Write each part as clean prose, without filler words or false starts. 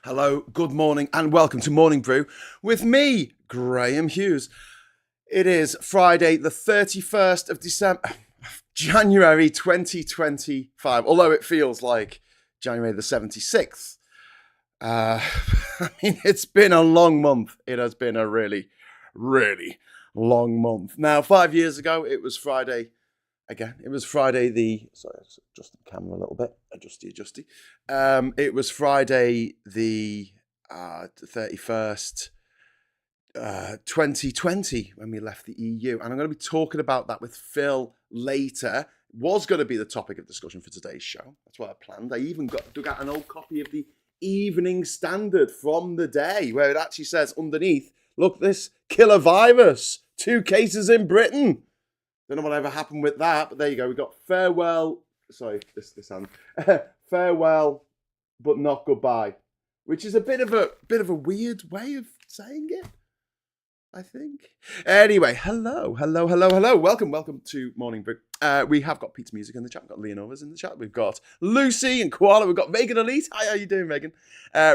Hello, good morning, and welcome to Morning Brew with me, Graham Hughes. It is Friday, the 31st of December, January 2025, although it feels like January the 76th. It's been a long month. It has been a really, really long month. Now, 5 years ago, it was Friday. Again, it was Friday sorry, let's adjust the camera a little bit. Adjusty. It was Friday the 31st, 2020 when we left the EU. And I'm going to be talking about that with Phil later. It was going to be the topic of discussion for today's show. That's what I planned. I even dug out an old copy of the Evening Standard from the day where it actually says underneath, look, this killer virus, 2 cases in Britain. Don't know what ever happened with that, but there you go. We got farewell. Sorry, this hand. Farewell, but not goodbye, which is a bit of a weird way of saying it, I think. Anyway, hello. Welcome to Morning Brew. We have got Pete's Music in the chat. We've got Leonova's in the chat. We've got Lucy and Koala. We've got Megan Elite. Hi, how you doing, Megan?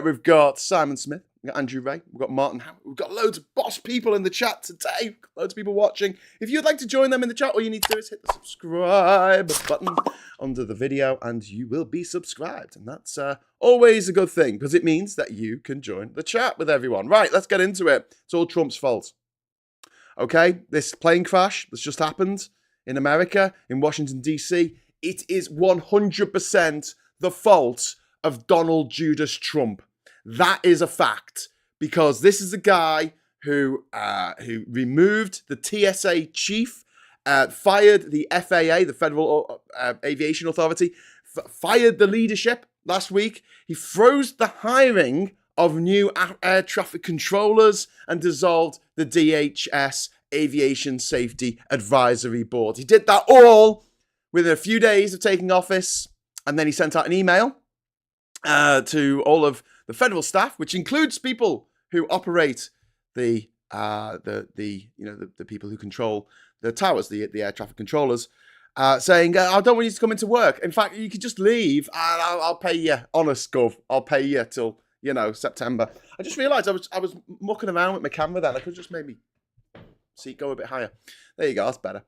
We've got Simon Smith. We've got Andrew Ray. We've got Martin Howard. We've got loads of boss people in the chat today. Loads of people watching. If you'd like to join them in the chat, all you need to do is hit the subscribe button under the video and you will be subscribed. And that's always a good thing because it means that you can join the chat with everyone. Right, let's get into it. It's all Trump's fault. Okay, this plane crash that's just happened in America, in Washington, D.C., it is 100% the fault of Donald Judas Trump. That is a fact, because this is a guy who removed the TSA chief, fired the FAA, the Federal Aviation Authority, fired the leadership last week. He froze the hiring of new air traffic controllers and dissolved the DHS Aviation Safety Advisory Board. He did that all within a few days of taking office, and then he sent out an email to all of the federal staff, which includes people who operate the people who control the towers, the air traffic controllers, saying, I don't want you to come into work. In fact, you could just leave and I'll pay you, honest gov, I'll pay you till, September. I just realised I was mucking around with my camera then. I could just maybe go a bit higher. There you go, that's better.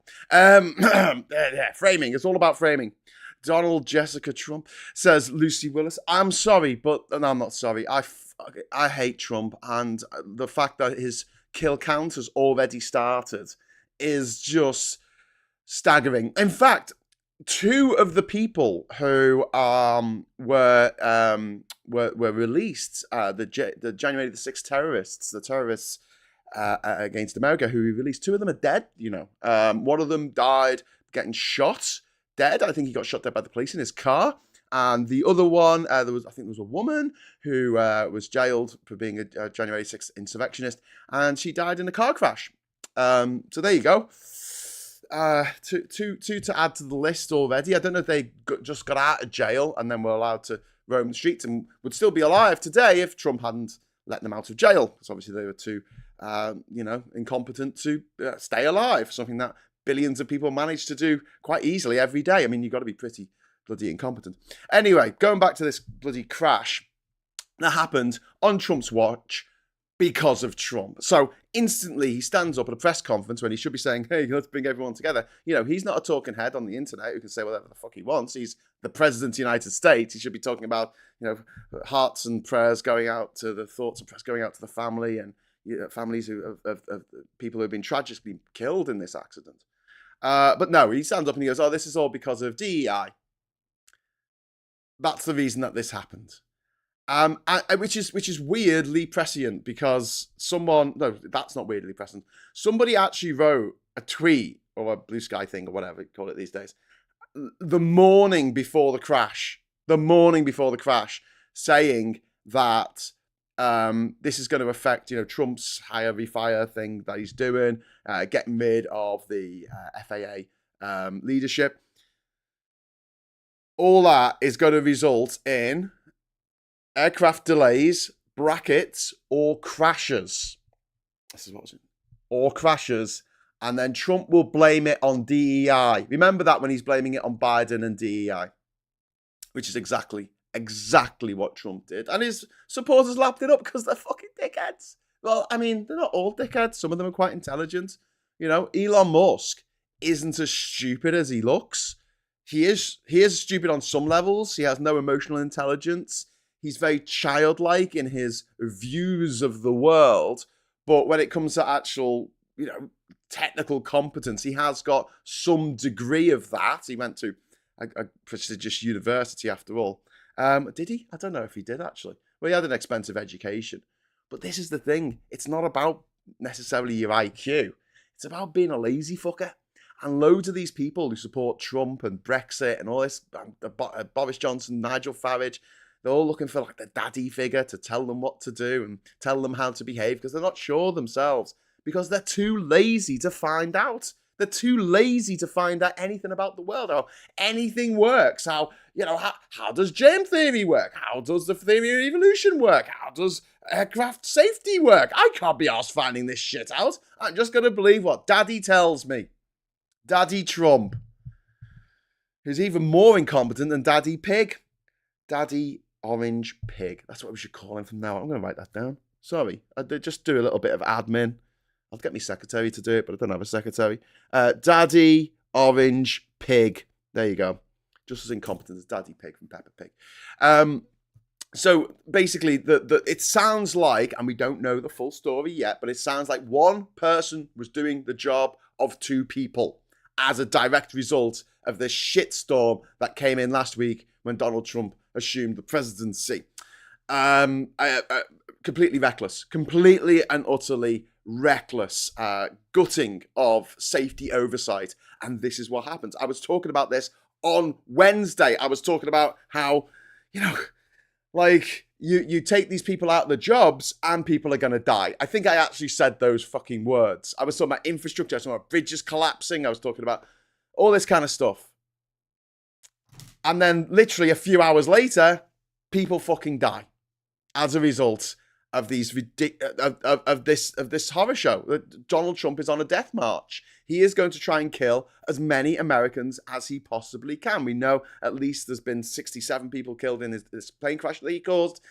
Framing, it's all about framing. Donald Jessica Trump, says Lucy Willis. I'm sorry, but no, I'm not sorry. I hate Trump, and the fact that his kill count has already started is just staggering. In fact, 2 of the people who were released, the January the 6th terrorists, the terrorists against America, who he released, 2 of them are dead. One of them died getting shot. Dead. I think he got shot dead by the police in his car. And the other one, there was a woman who was jailed for being a January 6th insurrectionist, and she died in a car crash. So there you go. Two to add to the list already. I don't know if they just got out of jail and then were allowed to roam the streets and would still be alive today if Trump hadn't let them out of jail, because obviously they were too, incompetent to stay alive. Something that billions of people manage to do quite easily every day. I mean, you've got to be pretty bloody incompetent. Anyway, going back to this bloody crash that happened on Trump's watch because of Trump. So instantly he stands up at a press conference when he should be saying, hey, let's bring everyone together. He's not a talking head on the internet who can say whatever the fuck he wants. He's the president of the United States. He should be talking about, hearts and prayers going out to the thoughts and prayers going out to the family and families of people who have been tragically killed in this accident. But no, he stands up and he goes, this is all because of DEI. That's the reason that this happened. Which is weirdly prescient, because that's not weirdly prescient. Somebody actually wrote a tweet or a Blue Sky thing or whatever you call it these days, the morning before the crash, saying that this is going to affect, Trump's hire refire thing that he's doing, getting rid of the FAA leadership. All that is going to result in aircraft delays, brackets, or crashes. This is what was it? Or crashes. And then Trump will blame it on DEI. Remember that when he's blaming it on Biden and DEI, which is exactly exactly what Trump did. And his supporters lapped it up because they're fucking dickheads. Well, I mean, they're not all dickheads. Some of them are quite intelligent. You know, Elon Musk isn't as stupid as he looks. He is stupid on some levels. He has no emotional intelligence. He's very childlike in his views of the world. But when it comes to actual, technical competence, he has got some degree of that. He went to a prestigious university after all. Did he? I don't know if he did actually. Well, he had an expensive education. But this is the thing. It's not about necessarily your IQ. It's about being a lazy fucker. And loads of these people who support Trump and Brexit and all this, Boris Johnson, Nigel Farage, they're all looking for like the daddy figure to tell them what to do and tell them how to behave because they're not sure themselves because they're too lazy to find out. They're too lazy to find out anything about the world, how anything works, how does germ theory work? How does the theory of evolution work? How does aircraft safety work? I can't be arsed finding this shit out. I'm just going to believe what Daddy tells me. Daddy Trump, who's even more incompetent than Daddy Pig. Daddy Orange Pig. That's what we should call him from now on. I'm going to write that down. Sorry, I did just do a little bit of admin. I'll get my secretary to do it, but I don't have a secretary. Daddy Orange Pig. There you go. Just as incompetent as Daddy Pig from Peppa Pig. So basically, it sounds like, and we don't know the full story yet, but it sounds like one person was doing the job of two people as a direct result of this shitstorm that came in last week when Donald Trump assumed the presidency. Completely reckless. Completely and utterly reckless gutting of safety oversight. And this is what happens. I was talking about this on Wednesday. I was talking about how, you take these people out of the jobs and people are going to die. I think I actually said those fucking words. I was talking about infrastructure. I was talking about bridges collapsing. I was talking about all this kind of stuff. And then literally a few hours later, people fucking die as a result of these of this horror show. Donald Trump is on a death march. He is going to try and kill as many Americans as he possibly can. We know at least there's been 67 people killed in this plane crash that he caused.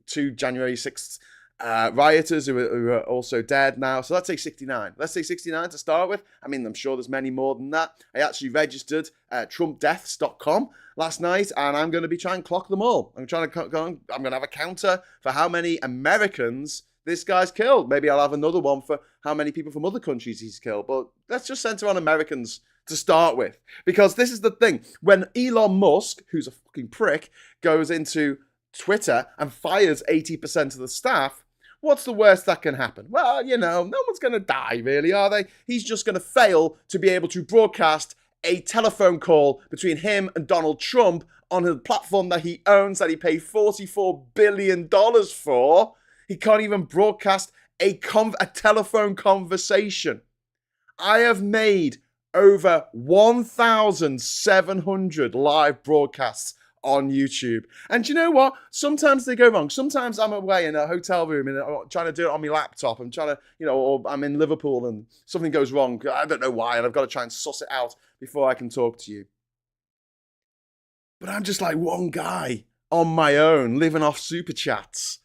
2 January 6th rioters who are also dead now. So let's say 69. Let's say 69 to start with. I mean, I'm sure there's many more than that. I actually registered trumpdeaths.com last night, and I'm going to be trying to clock them all. I'm going to have a counter for how many Americans this guy's killed. Maybe I'll have another one for how many people from other countries he's killed. But let's just center on Americans to start with. Because this is the thing. When Elon Musk, who's a fucking prick, goes into Twitter and fires 80% of the staff, what's the worst that can happen? Well, no one's going to die, really, are they? He's just going to fail to be able to broadcast a telephone call between him and Donald Trump on a platform that he owns, that he paid $44 billion for. He can't even broadcast a telephone conversation. I have made over 1,700 live broadcasts on YouTube. And do you know what? Sometimes they go wrong. Sometimes I'm away in a hotel room and I'm trying to do it on my laptop. I'm trying to, or I'm in Liverpool and something goes wrong. I don't know why. And I've got to try and suss it out before I can talk to you. But I'm just like one guy on my own, living off super chats.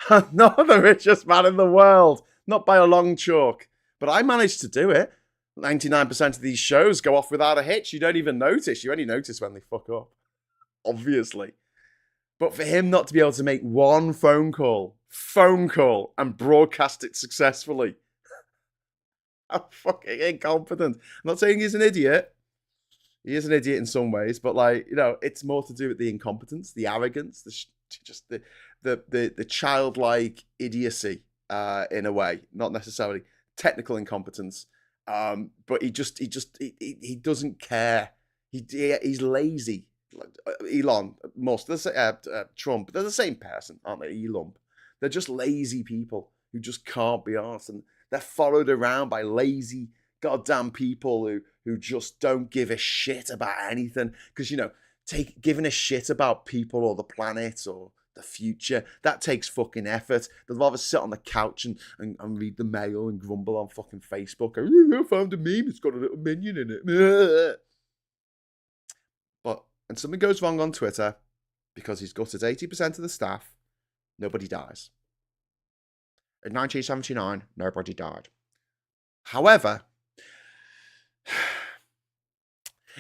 I'm not the richest man in the world. Not by a long chalk. But I managed to do it. 99% of these shows go off without a hitch. You don't even notice. You only notice when they fuck up. Obviously. But for him not to be able to make one phone call, and broadcast it successfully, I'm fucking incompetent. I'm not saying he's an idiot. He is an idiot in some ways, but it's more to do with the incompetence, the arrogance, the childlike idiocy in a way, not necessarily technical incompetence. But he doesn't care. He's lazy. Elon, Trump, they're the same person, aren't they? Elon. They're just lazy people who just can't be arsed, and they're followed around by lazy goddamn people who just don't give a shit about anything. Because giving a shit about people or the planet or the future, that takes fucking effort. They'd rather sit on the couch and read the mail and grumble on fucking Facebook. I found a meme, it's got a little minion in it. But when something goes wrong on Twitter, because he's gutted 80% of the staff, nobody dies. In 1979, nobody died. However,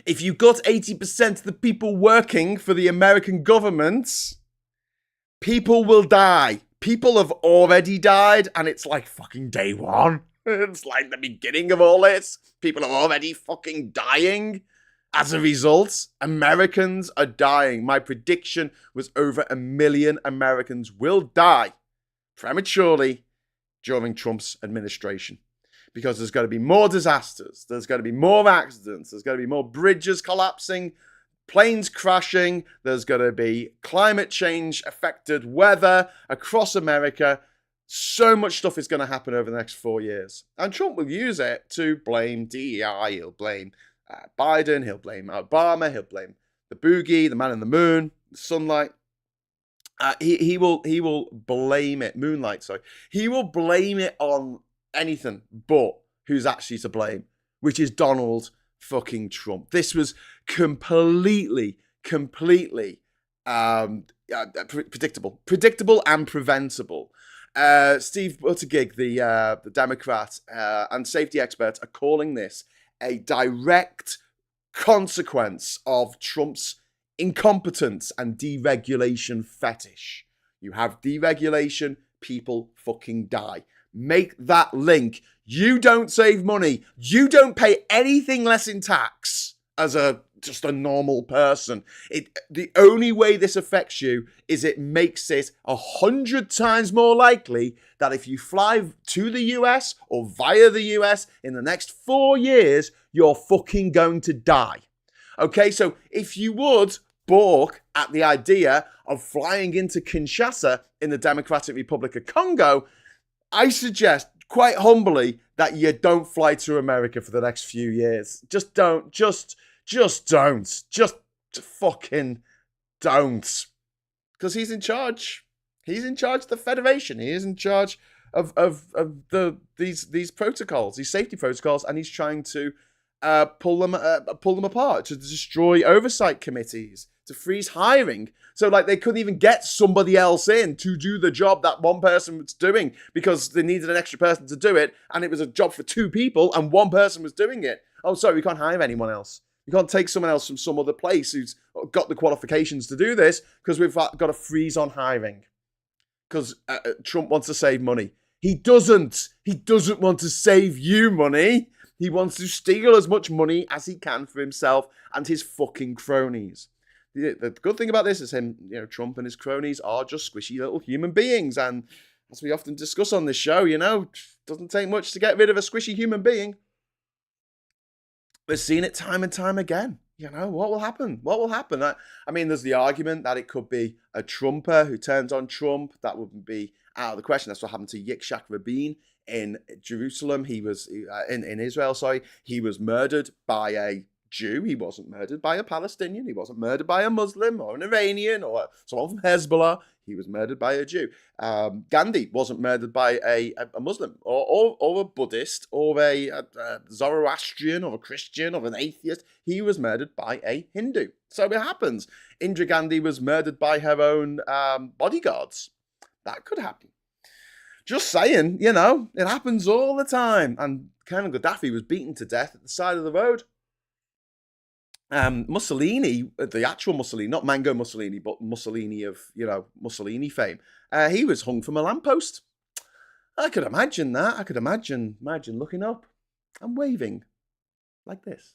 if you gut 80% of the people working for the American government, people will die. People have already died, and it's like fucking day one. It's like the beginning of all this. People are already fucking dying. As a result, Americans are dying. My prediction was over 1 million Americans will die prematurely during Trump's administration. Because there's going to be more disasters. There's going to be more accidents. There's going to be more bridges collapsing, planes crashing. There's going to be climate change affected weather across America. So much stuff is going to happen over the next 4 years. And Trump will use it to blame DEI. He'll blame Biden. He'll blame Obama. He'll blame the boogie, the man in the moon, the sunlight. He will blame it. Moonlight, sorry. He will blame it on anything but who's actually to blame, which is Donald fucking Trump. This was completely predictable and preventable. Steve Buttigieg, the Democrat and safety expert, are calling this a direct consequence of Trump's incompetence and deregulation fetish. You have deregulation, people fucking die. Make that link. You don't save money. You don't pay anything less in tax as just a normal person. The only way this affects you is it makes it 100 times more likely that if you fly to the US or via the US in the next 4 years, you're fucking going to die. Okay, so if you would balk at the idea of flying into Kinshasa in the Democratic Republic of Congo, I suggest, quite humbly, that you don't fly to America for the next few years. Just don't. Just don't. Just fucking don't. Because he's in charge. He's in charge of the Federation. He is in charge of these protocols, these safety protocols, and he's trying to pull them apart, to destroy oversight committees, to freeze hiring. So like they couldn't even get somebody else in to do the job that one person was doing because they needed an extra person to do it, and it was a job for 2 people and one person was doing it. Oh, sorry, we can't hire anyone else. You can't take someone else from some other place who's got the qualifications to do this because we've got a freeze on hiring. Because Trump wants to save money. He doesn't. He doesn't want to save you money. He wants to steal as much money as he can for himself and his fucking cronies. The good thing about this is Trump and his cronies are just squishy little human beings. And as we often discuss on this show, it doesn't take much to get rid of a squishy human being. We've seen it time and time again. What will happen? What will happen? I mean, there's the argument that it could be a Trumper who turns on Trump. That wouldn't be out of the question. That's what happened to Yitzhak Rabin in Jerusalem. He was in Israel. Sorry, he was murdered by a Jew. He wasn't murdered by a Palestinian. He wasn't murdered by a Muslim or an Iranian or someone from Hezbollah. He was murdered by a Jew. Gandhi wasn't murdered by a Muslim or a Buddhist or a Zoroastrian or a Christian or an atheist. He was murdered by a Hindu. So it happens. Indira Gandhi was murdered by her own bodyguards. That could happen. Just saying, it happens all the time. And Colonel Gaddafi was beaten to death at the side of the road. Mussolini, the actual Mussolini, not Mango Mussolini, but Mussolini of, Mussolini fame, he was hung from a lamppost. I could imagine that. I could imagine looking up and waving like this.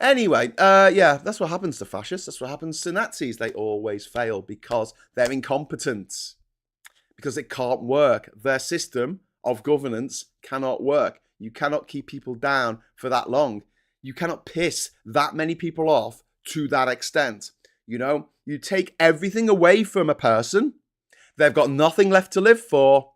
Anyway, that's what happens to fascists. That's what happens to Nazis. They always fail because they're incompetent. Because it can't work. Their system of governance cannot work. You cannot keep people down for that long. You cannot piss that many people off to that extent. You take everything away from a person. They've got nothing left to live for.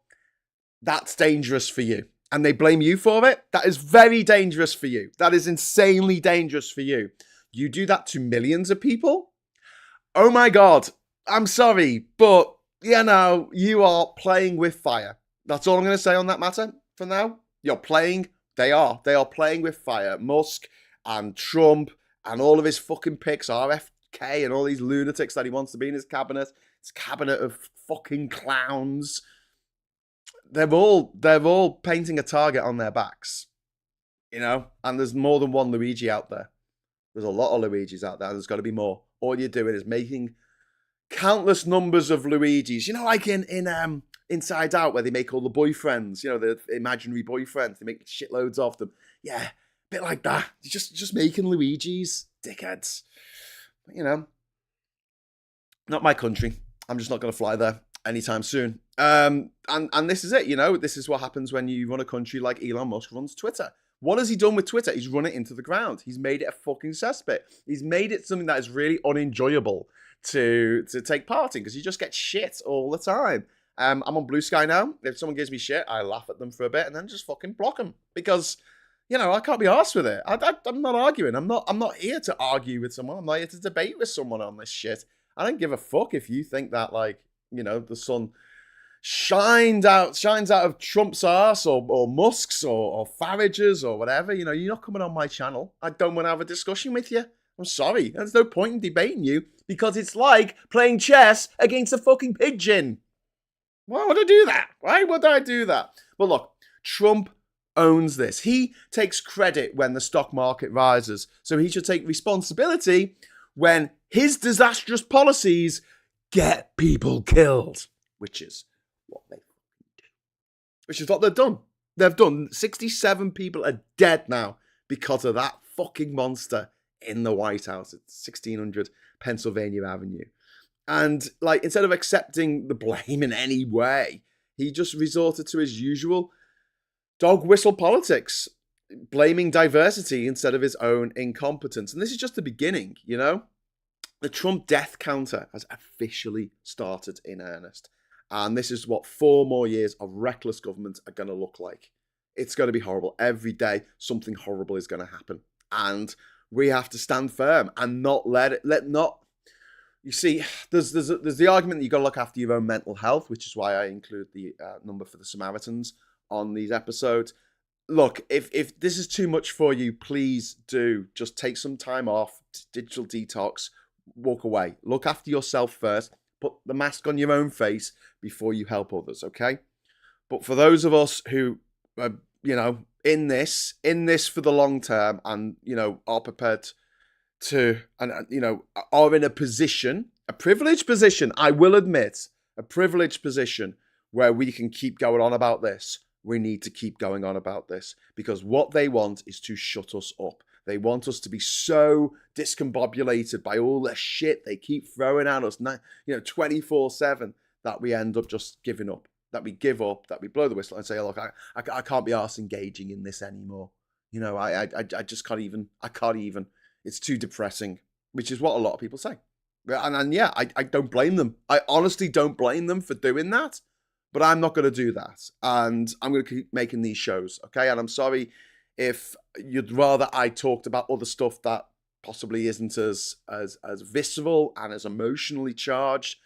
That's dangerous for you. And they blame you for it. That is very dangerous for you. That is insanely dangerous for you. You do that to millions of people. Oh my God. I'm sorry, but you are playing with fire. That's all I'm going to say on that matter for now. They are playing with fire. Musk and Trump and all of his fucking picks, RFK K and all these lunatics that he wants to be in his cabinet of fucking clowns. They're all painting a target on their backs, you know. And there's more than one Luigi out there. There's a lot of Luigis out there. There's got to be more. All you're doing is making countless numbers of Luigis. You know, like in Inside Out, where they make all the boyfriends. You know, the imaginary boyfriends. They make shitloads of them. Yeah, a bit like that. You're just making Luigis, dickheads. You know, not my country. I'm just not going to fly there anytime soon. And this is it. You know, this is what happens when you run a country like Elon Musk runs Twitter. What has he done with Twitter? He's run it into the ground. He's made it a fucking cesspit. He's made it something that is really unenjoyable to take part in, because you just get shit all the time. I'm on Blue Sky now. If someone gives me shit, I laugh at them for a bit and then just fucking block them, because, you know, I can't be arsed with it. I'm not arguing. I'm not here to argue with someone. I'm not here to debate with someone on this shit. I don't give a fuck if you think that, like, you know, the sun shines out of Trump's arse or Musk's or Farage's or whatever. You know, you're not coming on my channel. I don't want to have a discussion with you. I'm sorry. There's no point in debating you, because it's like playing chess against a fucking pigeon. Why would I do that? Why would I do that? Well, look, Trump owns this. He takes credit when the stock market rises. So he should take responsibility when his disastrous policies get people killed, which is what they do. Which is what they've done. They've done. 67 people are dead now because of that fucking monster in the White House at 1600 Pennsylvania Avenue. And, like, instead of accepting the blame in any way, he just resorted to his usual dog whistle politics, blaming diversity instead of his own incompetence. And this is just the beginning, you know? The Trump death counter has officially started in earnest. And this is what 4 more years of reckless government are going to look like. It's going to be horrible. Every day, something horrible is going to happen. And we have to stand firm and not you see, there's the argument that you've got to look after your own mental health, which is why I include the number for the Samaritans on these episodes. Look, if this is too much for you, please do just take some time off, digital detox, walk away. Look after yourself first. Put the mask on your own face before you help others, okay? But for those of us who are, you know, in this for the long term, and, you know, are prepared to, and, you know, are in a position, a privileged position, I will admit, a privileged position where we can keep going on about this. We need to keep going on about this, because what they want is to shut us up. They want us to be so discombobulated by all the shit they keep throwing at us, you know, 24/7, that we end up just giving up, that we give up, that we blow the whistle and say, look, I can't be arsed engaging in this anymore. You know, I just can't even. It's too depressing, which is what a lot of people say. And yeah, I don't blame them. I honestly don't blame them for doing that, but I'm not going to do that. And I'm going to keep making these shows, okay? And I'm sorry if you'd rather I talked about other stuff that possibly isn't as visceral and as emotionally charged,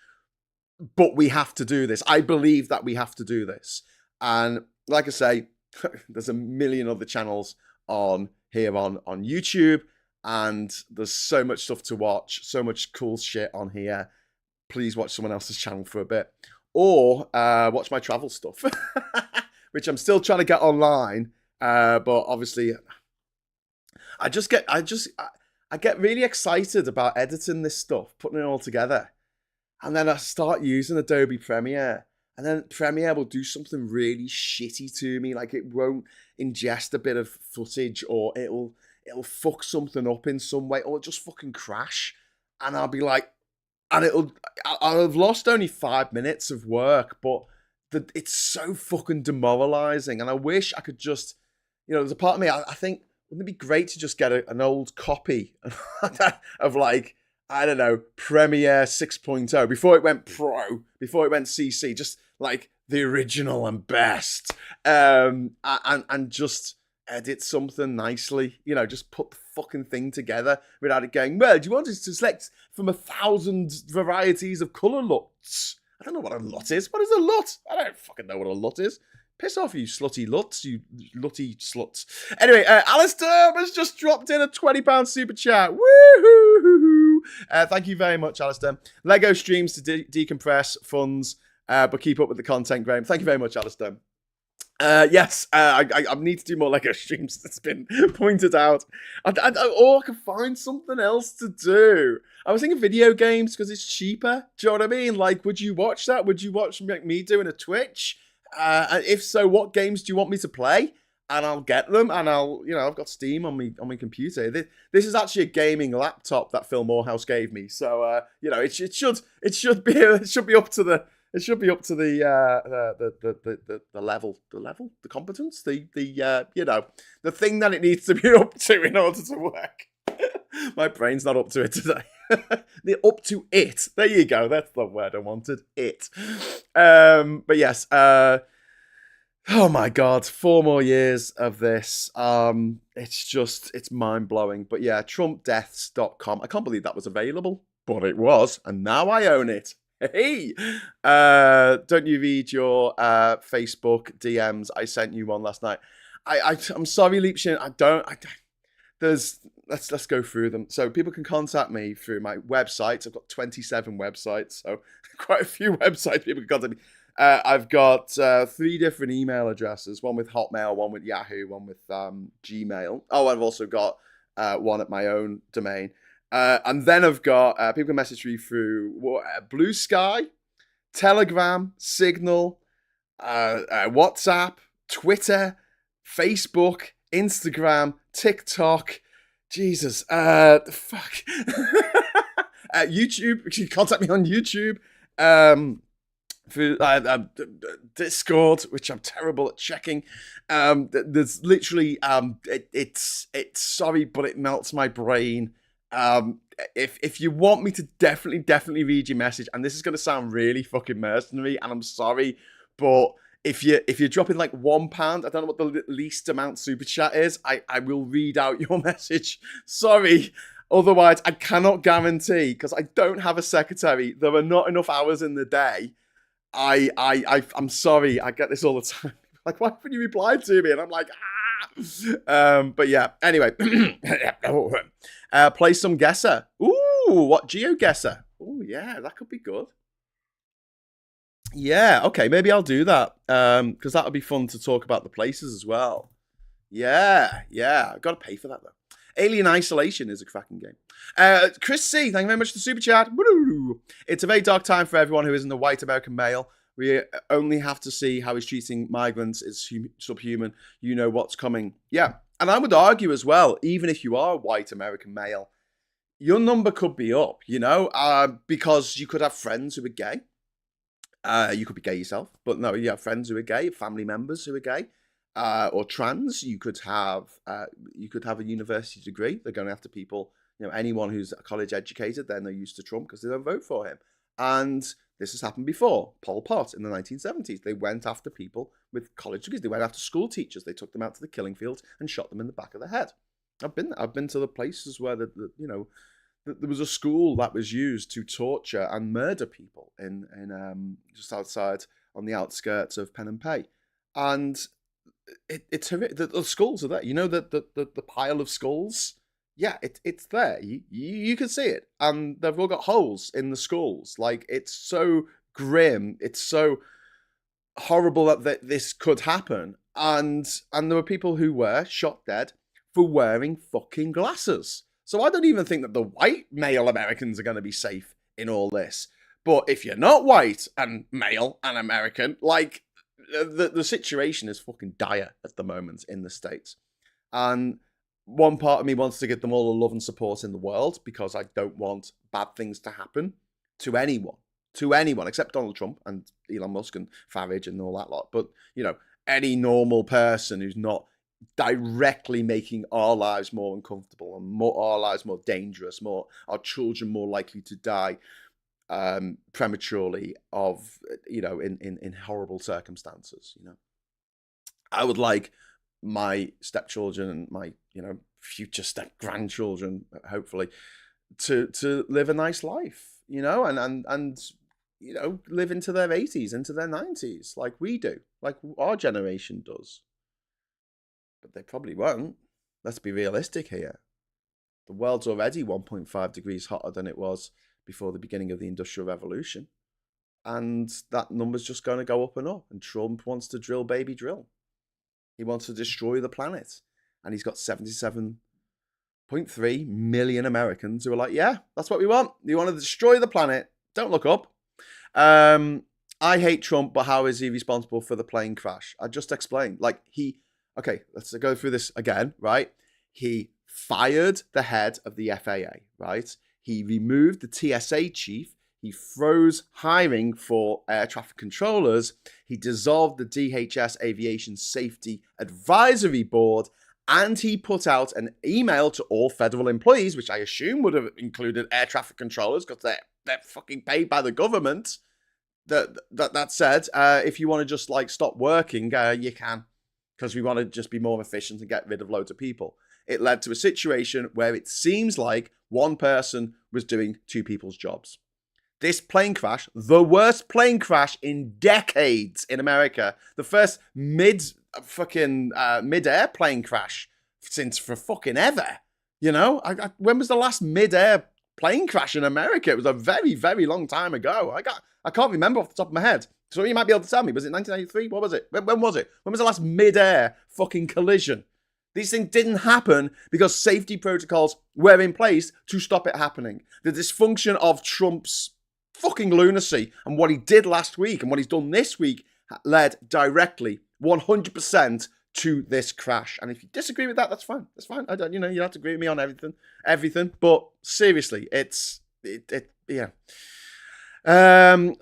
but we have to do this. I believe that we have to do this. And like I say, there's a million other channels on here on YouTube, and there's so much stuff to watch, so much cool shit on here. Please watch someone else's channel for a bit, or watch my travel stuff, which I'm still trying to get online. But obviously, I get really excited about editing this stuff, putting it all together, and then I start using Adobe Premiere, and then Premiere will do something really shitty to me, like it won't ingest a bit of footage, or it'll fuck something up in some way, or it'll just fucking crash, and I'll be like, and I'll have lost only 5 minutes of work, but it's so fucking demoralizing, and I wish I could just, you know, there's a part of me, I think, wouldn't it be great to just get an old copy of, like, I don't know, Premiere 6.0, before it went Pro, before it went CC, just like the original and best, and just edit something nicely, you know, just put the fucking thing together without it going, well, do you want us to select from 1,000 varieties of colour LUTs? I don't know what a LUT is. What is a LUT? I don't fucking know what a LUT is. Piss off, you slutty LUTs, you lutty sluts. Anyway, Alistair has just dropped in a £20 super chat. Woohoo! Thank you very much, Alistair. Lego streams to decompress funds, but keep up with the content, Graham. Thank you very much, Alistair. Yes, I need to do more Lego streams. It's been pointed out. Or I can find something else to do. I was thinking video games because it's cheaper. Do you know what I mean? Like, would you watch that? Would you watch me doing a Twitch? And if so, what games do you want me to play? And I'll get them. And I've got Steam on my computer. This is actually a gaming laptop that Phil Morehouse gave me. So it should be up to the. It should be up to the level, the competence, the thing that it needs to be up to in order to work. My brain's not up to it today. They're up to it. There you go. That's the word I wanted. It. But yes. Oh my God. 4 more years of this. It's mind blowing. But yeah, TrumpDeaths.com. I can't believe that was available, but it was, and now I own it. Hey, don't you read your Facebook DMs? I sent you one last night. I'm sorry, Leapshin. Let's go through them. So people can contact me through my websites. I've got 27 websites, so quite a few websites people can contact me. I've got 3 different email addresses, one with Hotmail, one with Yahoo, one with Gmail. Oh, I've also got one at my own domain. And then I've got people can message me through Blue Sky, Telegram, Signal, WhatsApp, Twitter, Facebook, Instagram, TikTok. Jesus, fuck. YouTube. You can contact me on YouTube. Through Discord, which I'm terrible at checking. There's literally it's sorry, but it melts my brain. If you want me to definitely read your message, and this is going to sound really fucking mercenary, and I'm sorry, but if you're dropping like £1, I don't know what the least amount super chat is, I will read out your message. Sorry. Otherwise, I cannot guarantee, because I don't have a secretary. There are not enough hours in the day. I'm sorry. I get this all the time. Like, why haven't you replied to me? And I'm like, but yeah, anyway. Play some guesser. Ooh, what GeoGuessr? Oh yeah, that could be good. Yeah, okay, maybe I'll do that. Because that would be fun to talk about the places as well. Yeah, I've got to pay for that though. Alien Isolation is a cracking game. Chris C, thank you very much for the super chat. Woo! It's a very dark time for everyone who isn't a white American male. We only have to see how he's treating migrants is subhuman. You know what's coming. Yeah. And I would argue as well, even if you are a white American male, your number could be up, because you could have friends who are gay. You could be gay yourself, but no, you have friends who are gay, family members who are gay, or trans. You could have a university degree. They're going after people, anyone who's college educated, then they're used to Trump because they don't vote for him. And this has happened before. Pol Pot in the 1970s. They went after people with college degrees. They went after school teachers. They took them out to the killing fields and shot them in the back of the head. I've been to the places where there was a school that was used to torture and murder people in just outside on the outskirts of Pen and Pay, and it's horrific. The skulls are there. The pile of skulls. Yeah, it's there. You can see it, and they've all got holes in the skulls. Like, it's so grim. It's so horrible that this could happen. And there were people who were shot dead for wearing fucking glasses. So I don't even think that the white male Americans are going to be safe in all this. But if you're not white and male and American, like, the situation is fucking dire at the moment in the States. And one part of me wants to give them all the love and support in the world, because I don't want bad things to happen to anyone, except Donald Trump and Elon Musk and Farage and all that lot. But, any normal person who's not directly making our lives more uncomfortable and our lives more dangerous, our children more likely to die prematurely in horrible circumstances. I would like my stepchildren and my future step grandchildren, hopefully, to live a nice life, and live into their 80s, into their 90s, like we do, like our generation does. But they probably won't. Let's be realistic here. The world's already 1.5 degrees hotter than it was before the beginning of the Industrial Revolution. And that number's just going to go up and up. And Trump wants to drill, baby, drill. He wants to destroy the planet. And he's got 77.3 million Americans who are like, yeah, that's what we want. You want to destroy the planet. Don't look up. I hate Trump, but how is he responsible for the plane crash? I just explained. Okay, let's go through this again, right? He fired the head of the FAA, right? He removed the TSA chief. He froze hiring for air traffic controllers. He dissolved the DHS Aviation Safety Advisory Board. And he put out an email to all federal employees, which I assume would have included air traffic controllers because they're fucking paid by the government. That said, if you want to just stop working, you can, because we want to just be more efficient and get rid of loads of people. It led to a situation where it seems like one person was doing two people's jobs. This plane crash, the worst plane crash in decades in America, the first mid-air plane crash for fucking ever. You know, when was the last mid-air plane crash in America? It was a very, very long time ago. I can't remember off the top of my head. So you might be able to tell me. Was it 1993? What was it? When was it? When was the last mid-air fucking collision? These things didn't happen because safety protocols were in place to stop it happening. The dysfunction of Trump's fucking lunacy and what he did last week and what he's done this week led directly 100% to this crash. And if you disagree with that, that's fine. That's fine. I don't, you don't have to agree with me on everything. But seriously, yeah.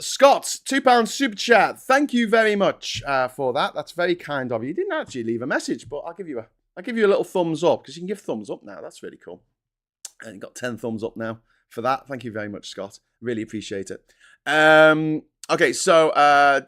Scott, £2 super chat. Thank you very much for that. That's very kind of you. You didn't actually leave a message, but I'll give you a little thumbs up because you can give thumbs up now. That's really cool. And you got 10 thumbs up now for that. Thank you very much, Scott. Really appreciate it. Okay, so I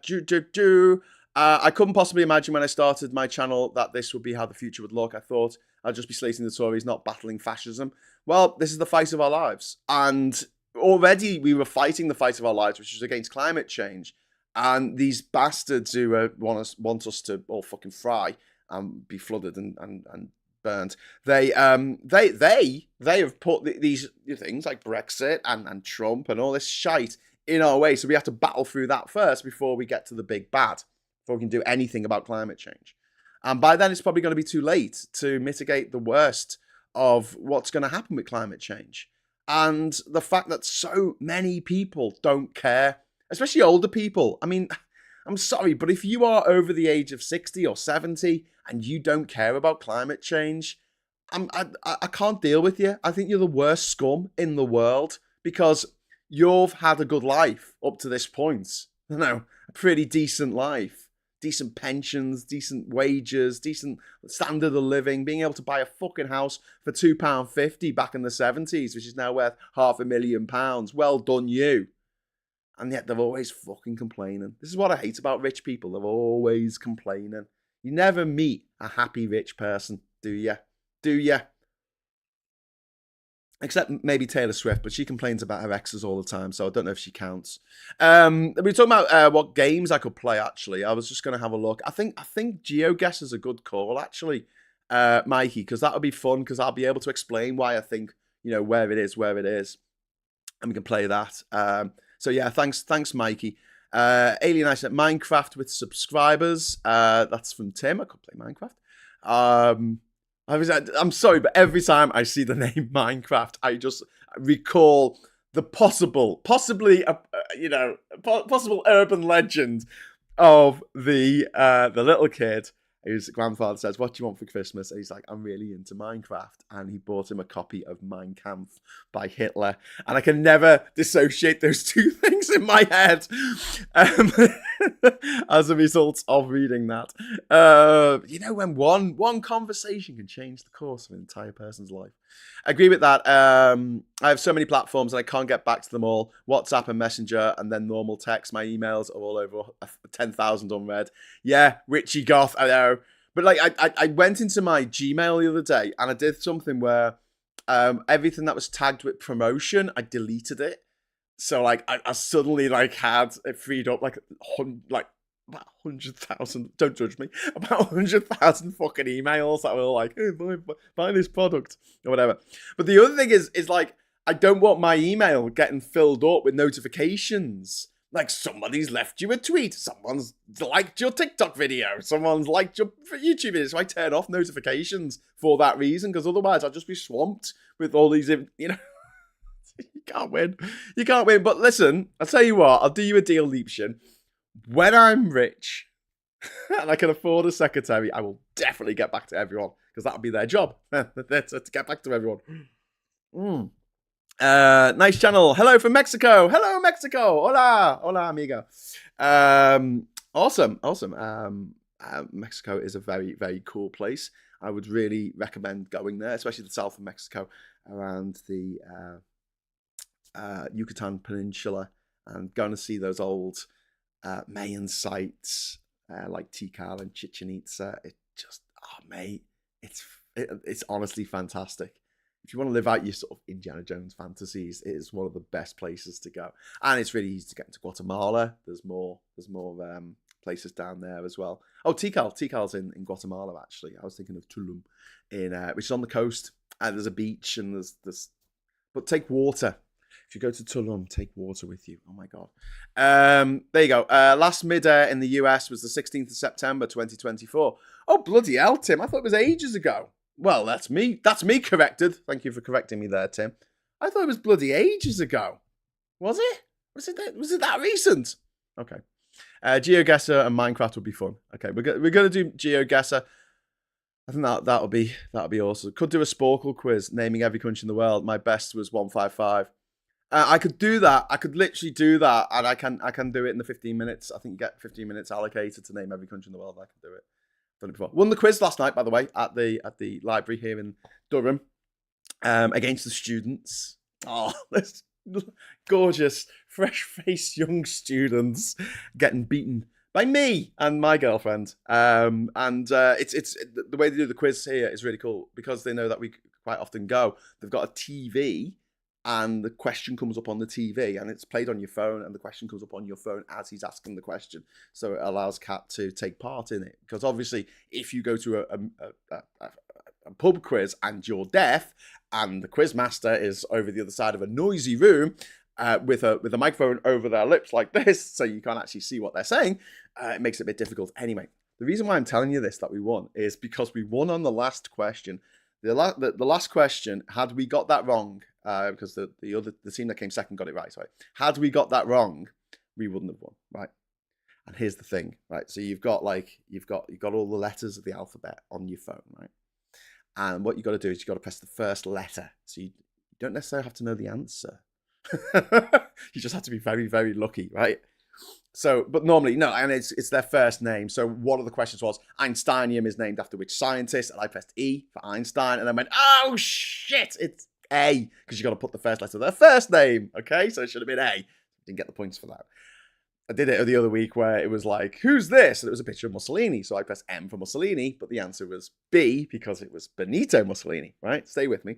couldn't possibly imagine when I started my channel that this would be how the future would look. I thought I'd just be slating the Tories, not battling fascism. Well, this is the fight of our lives. And already we were fighting the fight of our lives, which was against climate change. And these bastards who want us to all fucking fry and be flooded and burnt. They have put these things like Brexit and Trump and all this shite in our way. So we have to battle through that first before we get to the big bad, before we can do anything about climate change. And by then it's probably going to be too late to mitigate the worst of what's going to happen with climate change. And the fact that so many people don't care, especially older people. I mean, I'm sorry, but if you are over the age of 60 or 70 and you don't care about climate change, I can't deal with you. I think you're the worst scum in the world because you've had a good life up to this point. A pretty decent life. Decent pensions, decent wages, decent standard of living, being able to buy a fucking house for £2.50 back in the 70s, which is now worth £500,000. Well done, you. And yet they're always fucking complaining. This is what I hate about rich people. They're always complaining. You never meet a happy rich person, do you? Do you? Except maybe Taylor Swift, but she complains about her exes all the time, so I don't know if she counts. We were talking about what games I could play, actually. I was just going to have a look. I think GeoGuess is a good call, actually, Mikey, because that would be fun, because I'll be able to explain why I think, where it is. And we can play that. So, yeah, thanks, Mikey. Alien, I said Minecraft with subscribers. That's from Tim. I could play Minecraft. I'm sorry, but every time I see the name Minecraft, I just recall the possible urban legend of the little kid whose grandfather says, "What do you want for Christmas?" And he's like, "I'm really into Minecraft." And he bought him a copy of Mein Kampf by Hitler. And I can never dissociate those two things in my head as a result of reading that. When one conversation can change the course of an entire person's life. I agree with that. I have so many platforms and I can't get back to them all. WhatsApp and Messenger and then normal text. My emails are all over 10,000 unread. Yeah, Richie Goth, I know. But I went into my Gmail the other day and I did something where everything that was tagged with promotion, I deleted it. So I suddenly had it freed up about 100,000, don't judge me, about 100,000 fucking emails that were like, hey, buy this product or whatever. But the other thing is like, I don't want my email getting filled up with notifications. Like somebody's left you a tweet, someone's liked your TikTok video, someone's liked your YouTube video. So I turn off notifications for that reason, because otherwise I'll just be swamped with all these, you know, you can't win. You can't win. But listen, I'll tell you what, I'll do you a deal, Liebchen. When I'm rich and I can afford a secretary, I will definitely get back to everyone, because that'll be their job, to get back to everyone. Nice channel. Hello from Mexico. Hello, Mexico. Hola. Hola, amigo. Awesome. Mexico is a very, very cool place. I would really recommend going there, especially the south of Mexico, around the Yucatan Peninsula, and going to see those old Mayan sites like Tikal and Chichen Itza. It just, oh mate, it's honestly fantastic. If you want to live out your sort of Indiana Jones fantasies, it is one of the best places to go. And it's really easy to get into Guatemala. There's more places down there as well. Oh, Tikal's in Guatemala, actually. I was thinking of Tulum, which is on the coast. And there's a beach, and there's but take water. If you go to Tulum, take water with you. Oh my God. There you go. Last midair in the US was the 16th of September, 2024. Oh, bloody hell, Tim. I thought it was ages ago. Well, that's me. That's me corrected. Thank you for correcting me there, Tim. I thought it was bloody ages ago. Was it? Was it that recent? Okay. GeoGuessr and Minecraft would be fun. Okay, we're gonna do GeoGuessr. I think that'll be awesome. Could do a Sporkle quiz naming every country in the world. My best was 155. I could do that. I could literally do that, and I can do it in the 15 minutes. I think you get 15 minutes allocated to name every country in the world. I can do it. Done it before. Won the quiz last night, by the way, at the library here in Durham, against the students. Oh, this gorgeous, fresh-faced young students getting beaten by me and my girlfriend. It's the way they do the quiz here is really cool, because they know that we quite often go. They've got a TV, and the question comes up on the TV, and it's played on your phone, and the question comes up on your phone as he's asking the question. So it allows Kat to take part in it. Because obviously, if you go to a pub quiz and you're deaf, and the quiz master is over the other side of a noisy room with a microphone over their lips like this, so you can't actually see what they're saying, it makes it a bit difficult. Anyway, the reason why I'm telling you this, that we won, is because we won on the last question. The last question, had we got that wrong, because the team that came second got it right. Sorry, had we got that wrong, we wouldn't have won, right? And here's the thing, right? So you've got all the letters of the alphabet on your phone, right? And what you got to do is you got to press the first letter. So you don't necessarily have to know the answer. You just have to be very, very lucky, right? So, but normally, no, and it's their first name. So one of the questions was, Einsteinium is named after which scientist? And I pressed E for Einstein, and I went, oh shit, it's A, because you got to put the first letter of their first name, okay? So it should have been A. Didn't get the points for that. I did it the other week where it was like, who's this? And it was a picture of Mussolini. So I pressed M for Mussolini, but the answer was B, because it was Benito Mussolini, right? Stay with me.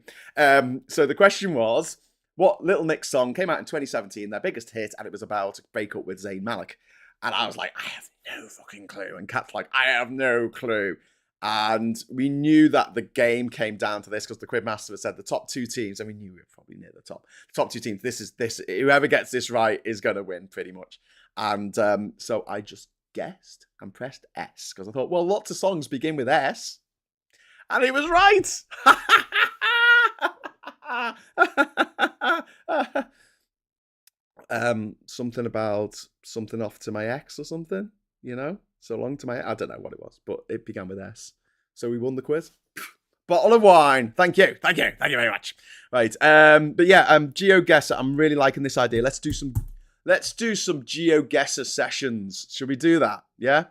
So the question was, what Little Mix song came out in 2017, their biggest hit, and it was about a breakup with Zayn Malik. And I was like, I have no fucking clue. And Kat's like, I have no clue. And we knew that the game came down to this, because the Quizmaster had said the top two teams, and we knew we were probably near the top. The top two teams, whoever gets this right is going to win, pretty much. And so I just guessed and pressed S, because I thought, well, lots of songs begin with S. And it was right. Something about something off to my ex or something, you know, so long to my, I don't know what it was, but it began with S. So we won the quiz. Bottle of wine. Thank you very much. Right. But yeah, GeoGuessr, I'm really liking this idea. Let's do some GeoGuessr sessions. Should we do that? Yeah.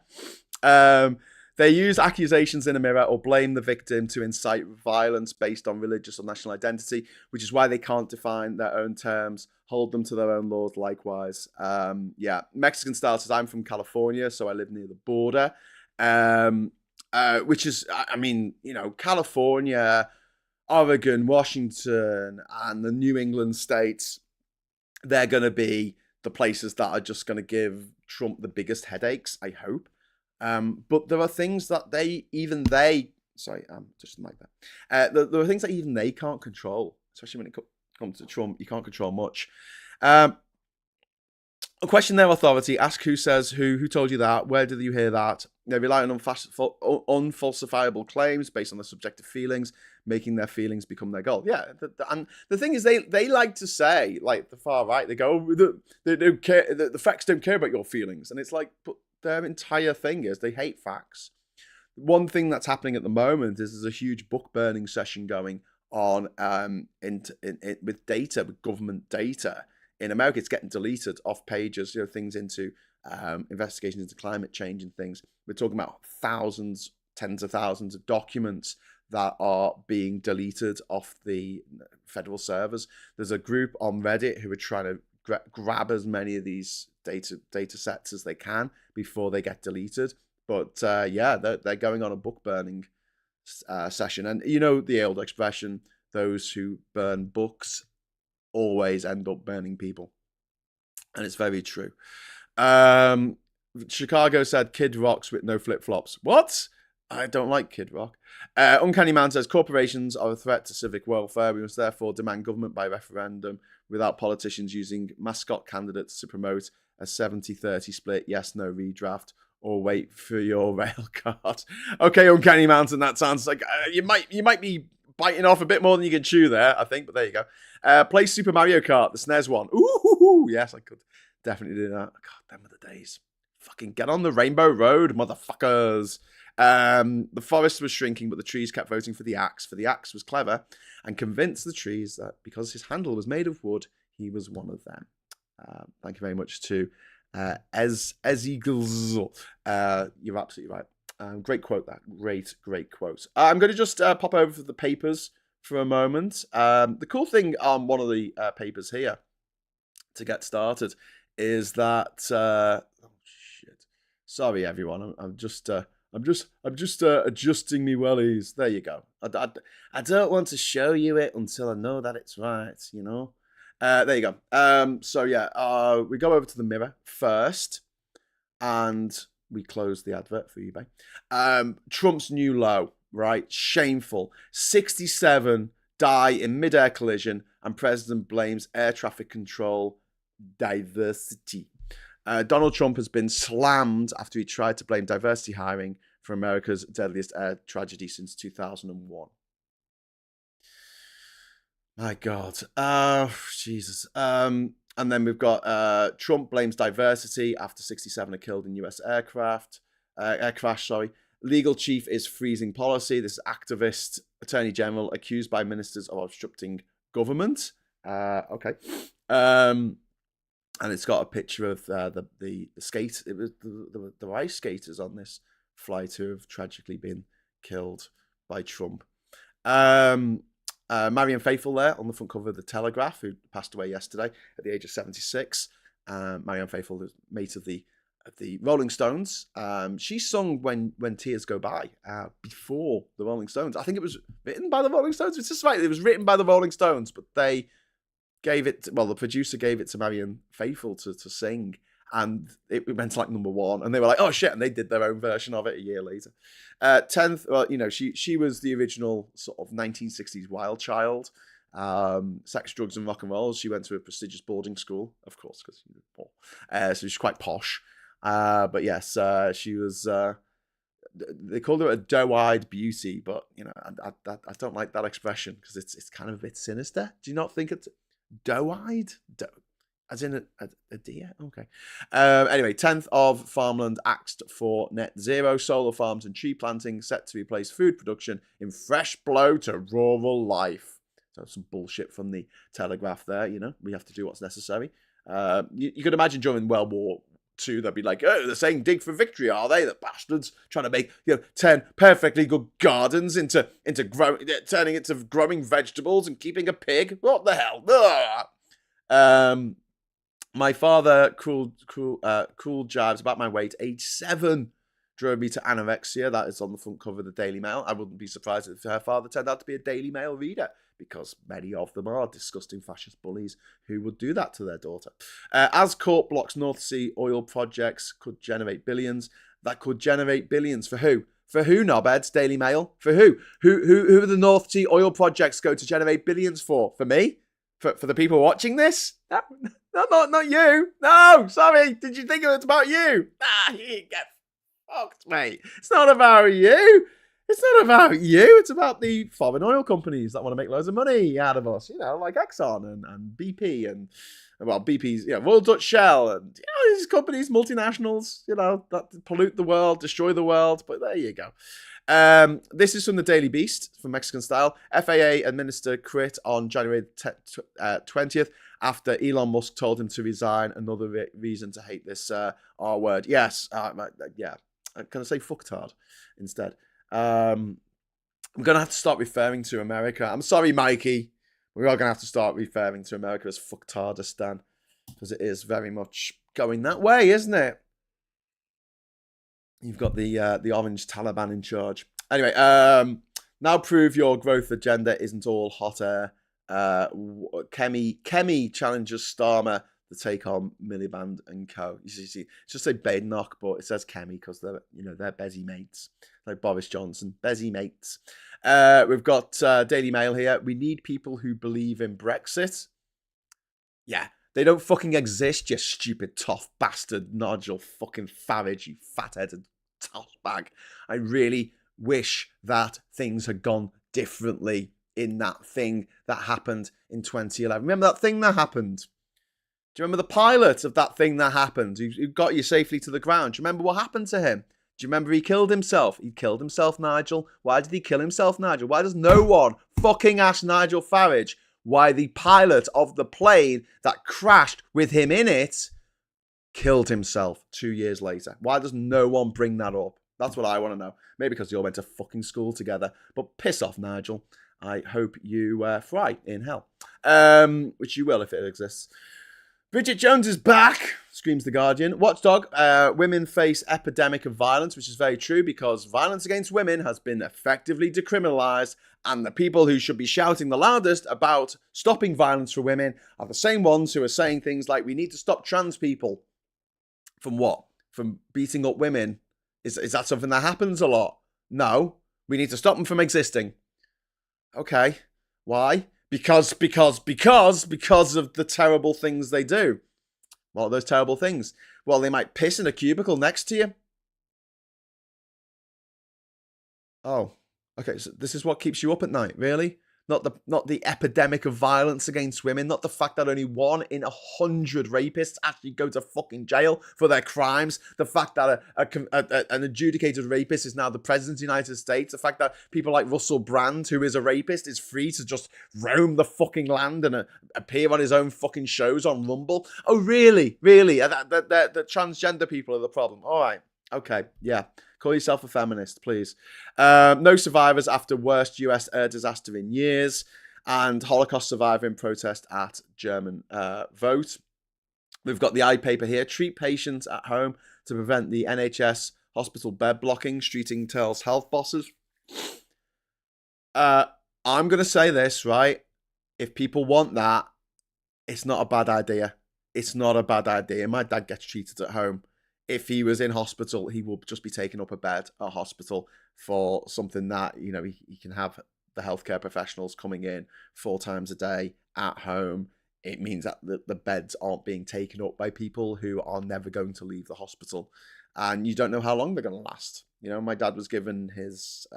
They use accusations in a mirror or blame the victim to incite violence based on religious or national identity, which is why they can't define their own terms, hold them to their own laws likewise. Yeah, Mexican style says, I'm from California, so I live near the border. Which is, I mean, you know, California, Oregon, Washington, and the New England states, they're going to be the places that are just going to give Trump the biggest headaches, I hope. But there are things that sorry, just like that. There are things that even they can't control, especially when it comes to Trump. You can't control much. Question their authority. Ask who says who. Who told you that? Where did you hear that? They rely on unfalsifiable claims based on their subjective feelings, making their feelings become their goal. Yeah, and the thing is, they like to say, like the far right, they go, they don't care. The facts don't care about your feelings, and it's like, but their entire thing is they hate facts. One thing that's happening at the moment is there's a huge book burning session going on with data, with government data. In America, it's getting deleted off pages, things into investigations into climate change and things. We're talking about thousands, tens of thousands of documents that are being deleted off the federal servers. There's a group on Reddit who are trying to grab as many of these data sets as they can before they get deleted. But they're going on a book burning session. And the old expression, those who burn books always end up burning people. And it's very true. Chicago said Kid Rock's with no flip-flops. What? I don't like Kid Rock. Uncanny Man says corporations are a threat to civic welfare. We must therefore demand government by referendum without politicians using mascot candidates to promote a 70-30 split, yes, no redraft, or wait for your rail card. Okay, Uncanny Mountain, that sounds like you might be biting off a bit more than you can chew there, I think, but there you go. Play Super Mario Kart, the SNES one. Ooh, yes, I could definitely do that. God, them are the days. Fucking get on the Rainbow Road, motherfuckers. The forest was shrinking, but the trees kept voting for the axe. For the axe was clever and convinced the trees that because his handle was made of wood, he was one of them. Thank you very much to Eagles. You're absolutely right. Great quote, that. Great quote. I'm going to just pop over to the papers for a moment. The cool thing on one of the papers here to get started is that... oh, shit. Sorry, everyone. I'm just adjusting me wellies. There you go. I don't want to show you it until I know that it's right, there you go. We go over to the Mirror first, and we close the advert for eBay. Trump's new low, right? Shameful. 67 die in mid-air collision, and president blames air traffic control diversity. Donald Trump has been slammed after he tried to blame diversity hiring for America's deadliest air tragedy since 2001. My God. Jesus. And then we've got Trump blames diversity after 67 are killed in US air crash. Legal chief is freezing policy. This is activist attorney general accused by ministers of obstructing government. Okay. And it's got a picture of the skate. It was the ice skaters on this flight who have tragically been killed by Trump. Marianne Faithfull there on the front cover of the Telegraph, who passed away yesterday at the age of 76. Marianne Faithfull is mate of the Rolling Stones. She sung "When Tears Go By" before the Rolling Stones. I think it was written by the Rolling Stones. It's just right. It was written by the Rolling Stones, but they gave it. The producer gave it to Marianne Faithfull to sing, and it went to like #1. And they were like, "Oh shit!" And they did their own version of it a year later. 10th, she was the original sort of 1960s wild child. Sex, drugs, and rock and roll. She went to a prestigious boarding school, of course, because she was poor. So she's quite posh. But yes, she was. They called her a doe-eyed beauty, but I don't like that expression because it's kind of a bit sinister. Do you not think it's doe-eyed? As in a deer? Okay. Anyway, 10th of farmland axed for net zero. Solar farms and tree planting set to replace food production in fresh blow to rural life. So some bullshit from the Telegraph there, We have to do what's necessary. You could imagine during World War II, they'd be like, oh, they're saying dig for victory, are they? The bastards trying to make 10 perfectly good gardens into turning it to growing vegetables and keeping a pig. What the hell? Ugh. My father, cool jives about my weight, age 7, drove me to anorexia. That is on the front cover of the Daily Mail. I wouldn't be surprised if her father turned out to be a Daily Mail reader, because many of them are disgusting fascist bullies who would do that to their daughter. As court blocks North Sea oil projects could generate billions. That could generate billions for who? For who, knobheads? Daily Mail? For who? Who are the North Sea oil projects going to generate billions for? For me? For the people watching this? No, not you. No, sorry. Did you think it was about you? You get fucked, mate. It's not about you. It's not about you. It's about the foreign oil companies that want to make loads of money out of us. You know, like Exxon and BP and, well, BP's, Royal Dutch Shell and, these companies, multinationals, that pollute the world, destroy the world. But there you go. This is from the Daily Beast, from Mexican Style. FAA administer quit on January 20th after Elon Musk told him to resign. Another reason to hate this R word. Yes, yeah. Can I say fucktard instead? I'm going to have to start referring to America. I'm sorry, Mikey. We are going to have to start referring to America as fucktardistan, because it is very much going that way, isn't it? You've got the orange Taliban in charge. Anyway, now prove your growth agenda isn't all hot air. Kemi challenges Starmer to take on Miliband and co. You see, it's just say Badenoch, but it says Kemi because they're Bezzy mates, like Boris Johnson, Bezzy mates. We've got Daily Mail here. We need people who believe in Brexit. Yeah. They don't fucking exist, you stupid toff bastard Nigel fucking Farage, you fat-headed toss bag. I really wish that things had gone differently in that thing that happened in 2011. Remember that thing that happened? Do you remember the pilot of that thing that happened? Who got you safely to the ground? Do you remember what happened to him? Do you remember he killed himself? He killed himself, Nigel. Why did he kill himself, Nigel? Why does no one fucking ask Nigel Farage why the pilot of the plane that crashed with him in it killed himself 2 years later? Why does no one bring that up? That's what I want to know. Maybe because they all went to fucking school together. But piss off, Nigel. I hope you fry in hell. Which you will if it exists. Bridget Jones is back, screams The Guardian. Watchdog, women face epidemic of violence, which is very true because violence against women has been effectively decriminalised, and the people who should be shouting the loudest about stopping violence for women are the same ones who are saying things like, we need to stop trans people. From what? From beating up women? Is that something that happens a lot? No. We need to stop them from existing. Okay. Why? Because of the terrible things they do. What are those terrible things? Well, they might piss in a cubicle next to you. Oh, okay. So this is what keeps you up at night, really? Not the epidemic of violence against women. Not the fact that only 1 in 100 rapists actually go to fucking jail for their crimes. The fact that an adjudicated rapist is now the president of the United States. The fact that people like Russell Brand, who is a rapist, is free to just roam the fucking land and appear on his own fucking shows on Rumble. Oh, really? Really? The transgender people are the problem. All right. Okay. Yeah. Call yourself a feminist, please. No survivors after worst US air disaster in years. And Holocaust survivor in protest at German vote. We've got the iPaper here. Treat patients at home to prevent the NHS hospital bed blocking. Streeting tells health bosses. I'm going to say this, right? If people want that, it's not a bad idea. It's not a bad idea. My dad gets treated at home. If he was in hospital, he will just be taken up a bed at hospital for something that, he can have the healthcare professionals coming in 4 times a day at home. It means that the beds aren't being taken up by people who are never going to leave the hospital. And you don't know how long they're going to last. My dad was given his,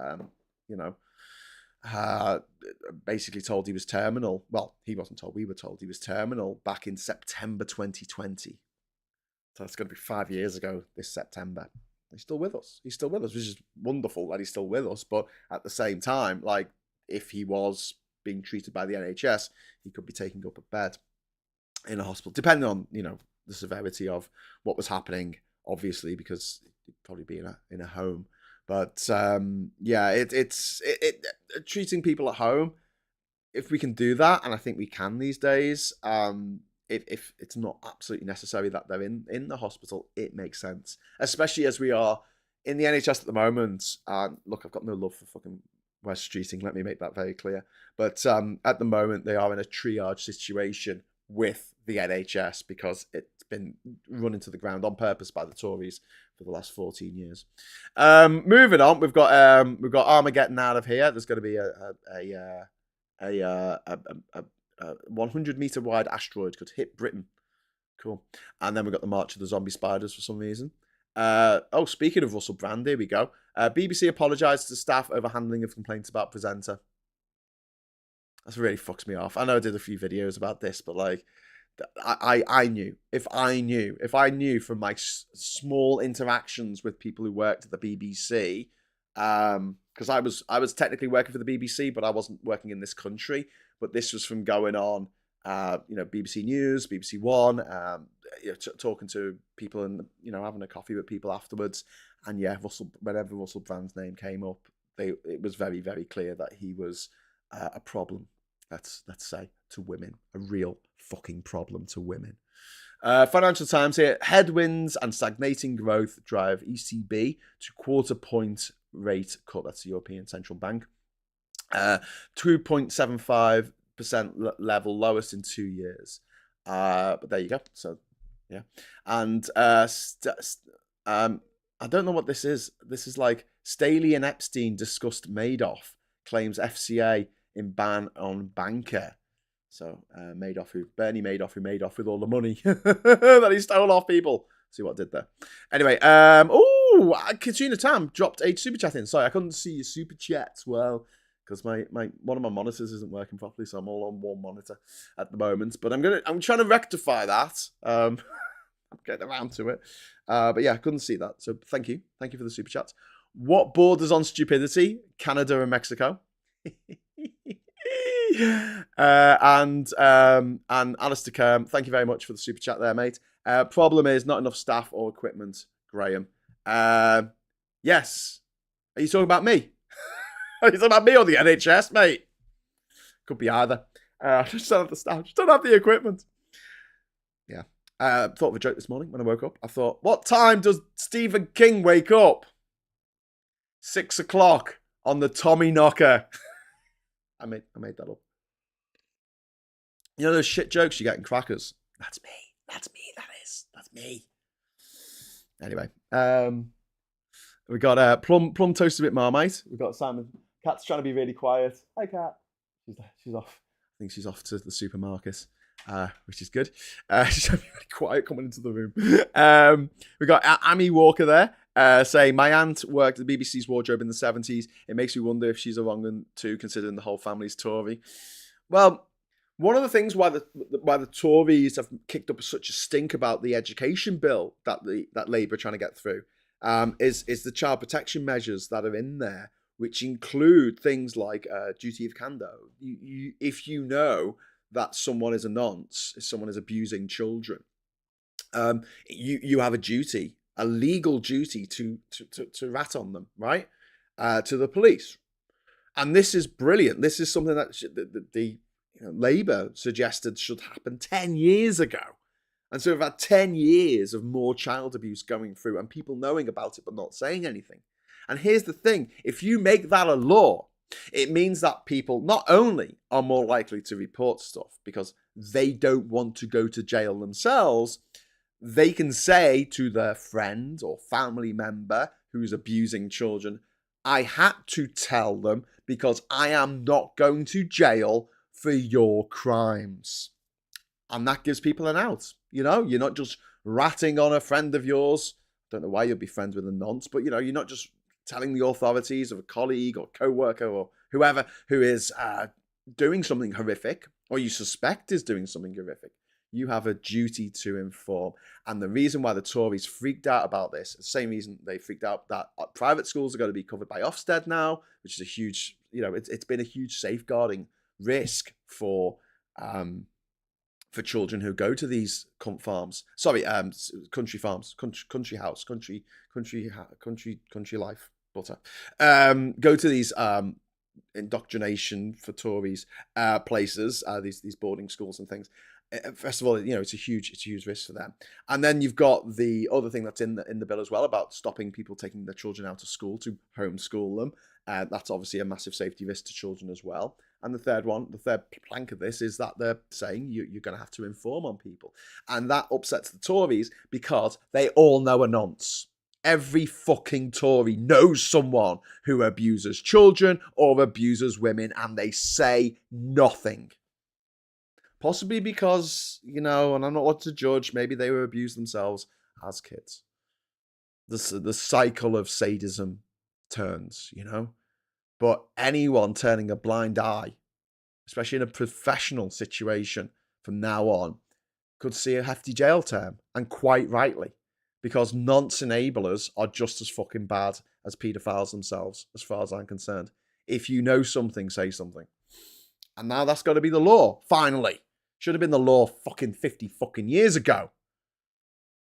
basically told he was terminal. Well, he wasn't told. We were told he was terminal back in September 2020. So it's going to be 5 years ago this September. He's still with us. Which is wonderful that he's still with us. But at the same time, like, if he was being treated by the NHS, he could be taking up a bed in a hospital, depending on, the severity of what was happening, obviously, because he'd probably be in a home. But, it's treating people at home, if we can do that, and I think we can these days, if it's not absolutely necessary that they're in the hospital, it makes sense. Especially as we are in the NHS at the moment, look, I've got no love for fucking West Streeting. Let me make that very clear. But at the moment, they are in a triage situation with the NHS because it's been run into the ground on purpose by the Tories for the last 14 years. Moving on, we've got Armageddon out of here. There's going to be a 100-meter wide asteroid could hit Britain. Cool. And then we've got the March of the Zombie Spiders for some reason. Speaking of Russell Brand, here we go. BBC apologised to staff over handling of complaints about presenter. That really fucks me off. I know I did a few videos about this, but like, I knew. If I knew from my small interactions with people who worked at the BBC, because I was technically working for the BBC, but I wasn't working in this country. But this was from going on, BBC News, BBC One, talking to people and having a coffee with people afterwards. And yeah, whenever Russell Brand's name came up, it was very, very clear that he was a problem. Let's say to women, a real fucking problem to women. Financial Times here: headwinds and stagnating growth drive ECB to quarter-point rate cut. That's the European Central Bank. 2.75% level, lowest in 2 years. But there you go. So yeah, and I don't know what this is. This is like Staley and Epstein discussed Madoff, claims FCA in ban on banker. So Bernie Madoff, who made off with all the money that he stole off people. See what I did there. Anyway, Katrina Tam dropped a super chat in. Sorry, I couldn't see your super chat. Well, because my one of my monitors isn't working properly, so I'm all on one monitor at the moment. But I'm trying to rectify that. I'm getting around to it. But yeah, I couldn't see that. So thank you for the super chat. What borders on stupidity? Canada and Mexico. And Alistair Kerm, thank you very much for the super chat there, mate. Problem is not enough staff or equipment, Graham. Yes. Are you talking about me? Are you talking about me or the NHS, mate? Could be either. Just don't have the staff, just don't have the equipment. Yeah. Thought of a joke this morning when I woke up. I thought, what time does Stephen King wake up? 6 o'clock on the Tommy Knocker. I made that up. You know those shit jokes you get in Crackers? That's me. That's me. Anyway, we got plum toasted with Marmite. We've got Simon. Cat's trying to be really quiet. Hi, Cat. She's off. I think she's off to the supermarket, which is good. She's trying to be really quiet coming into the room. We got Amy Walker there. Saying, my aunt worked at the BBC's wardrobe in the 70s. It makes me wonder if she's a wrong one too, considering the whole family's Tory. Well, one of the things why the Tories have kicked up such a stink about the education bill that Labour are trying to get through is the child protection measures that are in there, which include things like duty of candour. If you know that someone is a nonce, if someone is abusing children, you have a duty, a legal duty to rat on them, right? To the police. And this is brilliant. This is something that the Labour suggested should happen 10 years ago. And so we've had 10 years of more child abuse going through and people knowing about it but not saying anything. And here's the thing. If you make that a law, it means that people not only are more likely to report stuff because they don't want to go to jail themselves, they can say to their friend or family member who's abusing children, I had to tell them because I am not going to jail for your crimes. And that gives people an out. You're not just ratting on a friend of yours. Don't know why you'd be friends with a nonce, but you're not just telling the authorities of a colleague or co-worker or whoever who is doing something horrific or you suspect is doing something horrific. You have a duty to inform. And the reason why the Tories freaked out about this, the same reason they freaked out that private schools are going to be covered by Ofsted now, which is a huge, it's been a huge safeguarding risk for children who go to these country farms, country house, country life, butter. Go to these indoctrination for Tories places, these boarding schools and things. First of all, it's a huge risk for them. And then you've got the other thing that's in the bill as well about stopping people taking their children out of school to homeschool them. That's obviously a massive safety risk to children as well. And the third plank of this is that they're saying you're going to have to inform on people. And that upsets the Tories because they all know a nonce. Every fucking Tory knows someone who abuses children or abuses women, and they say nothing. Possibly because, and I'm not one to judge, maybe they were abused themselves as kids. The cycle of sadism turns, But anyone turning a blind eye, especially in a professional situation from now on, could see a hefty jail term, and quite rightly, because nonce enablers are just as fucking bad as paedophiles themselves, as far as I'm concerned. If you know something, say something. And now that's got to be the law, finally. Should have been the law fucking 50 fucking years ago.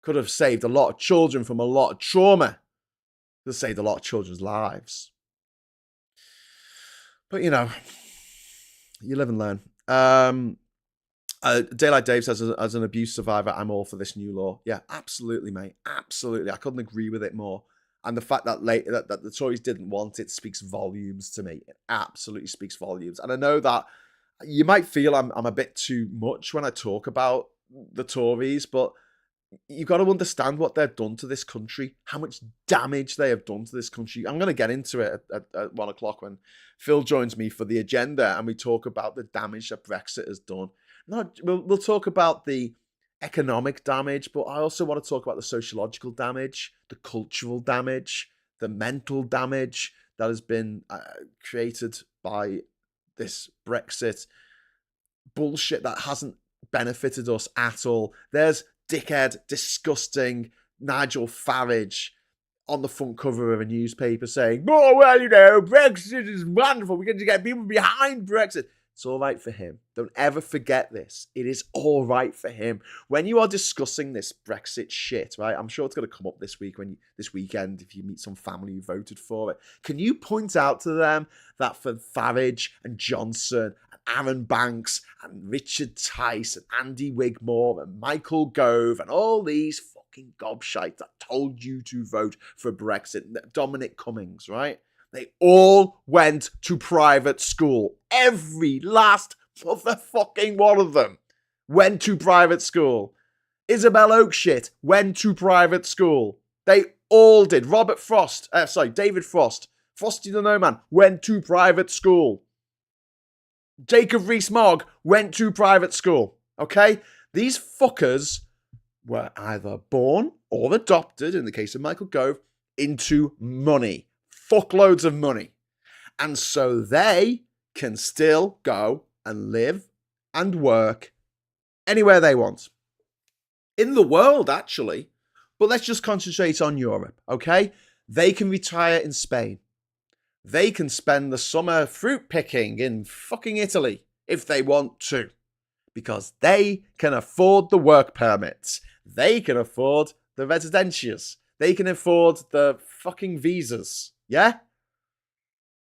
Could have saved a lot of children from a lot of trauma. Could have saved a lot of children's lives. But, you live and learn. Daylight Dave says, as an abuse survivor, I'm all for this new law. Yeah, absolutely, mate. Absolutely. I couldn't agree with it more. And the fact that that the Tories didn't want it speaks volumes to me. It absolutely speaks volumes. And I know that you might feel I'm a bit too much when I talk about the Tories, but you've got to understand what they've done to this country, how much damage they have done to this country. I'm going to get into it at 1 o'clock when Phil joins me for the agenda and we talk about the damage that Brexit has done. We'll talk about the economic damage, but I also want to talk about the sociological damage, the cultural damage, the mental damage that has been created by this Brexit bullshit that hasn't benefited us at all. There's dickhead, disgusting Nigel Farage on the front cover of a newspaper saying, oh, well, Brexit is wonderful. We're going to get people behind Brexit. It's all right for him. Don't ever forget this. It is all right for him. When you are discussing this Brexit shit, right? I'm sure it's going to come up this weekend if you meet some family who voted for it. Can you point out to them that for Farage and Johnson and Aaron Banks and Richard Tice and Andy Wigmore and Michael Gove and all these fucking gobshites that told you to vote for Brexit, Dominic Cummings, right? They all went to private school. Every last motherfucking one of them went to private school. Isabel Oakeshit went to private school. They all did. David Frost, Frosty the Snowman went to private school. Jacob Rees-Mogg went to private school. Okay? These fuckers were either born or adopted, in the case of Michael Gove, into money. Fuckloads of money. And so they can still go and live and work anywhere they want. In the world, actually. But let's just concentrate on Europe, okay? They can retire in Spain. They can spend the summer fruit picking in fucking Italy if they want to. Because they can afford the work permits. They can afford the residentias. They can afford the fucking visas. Yeah?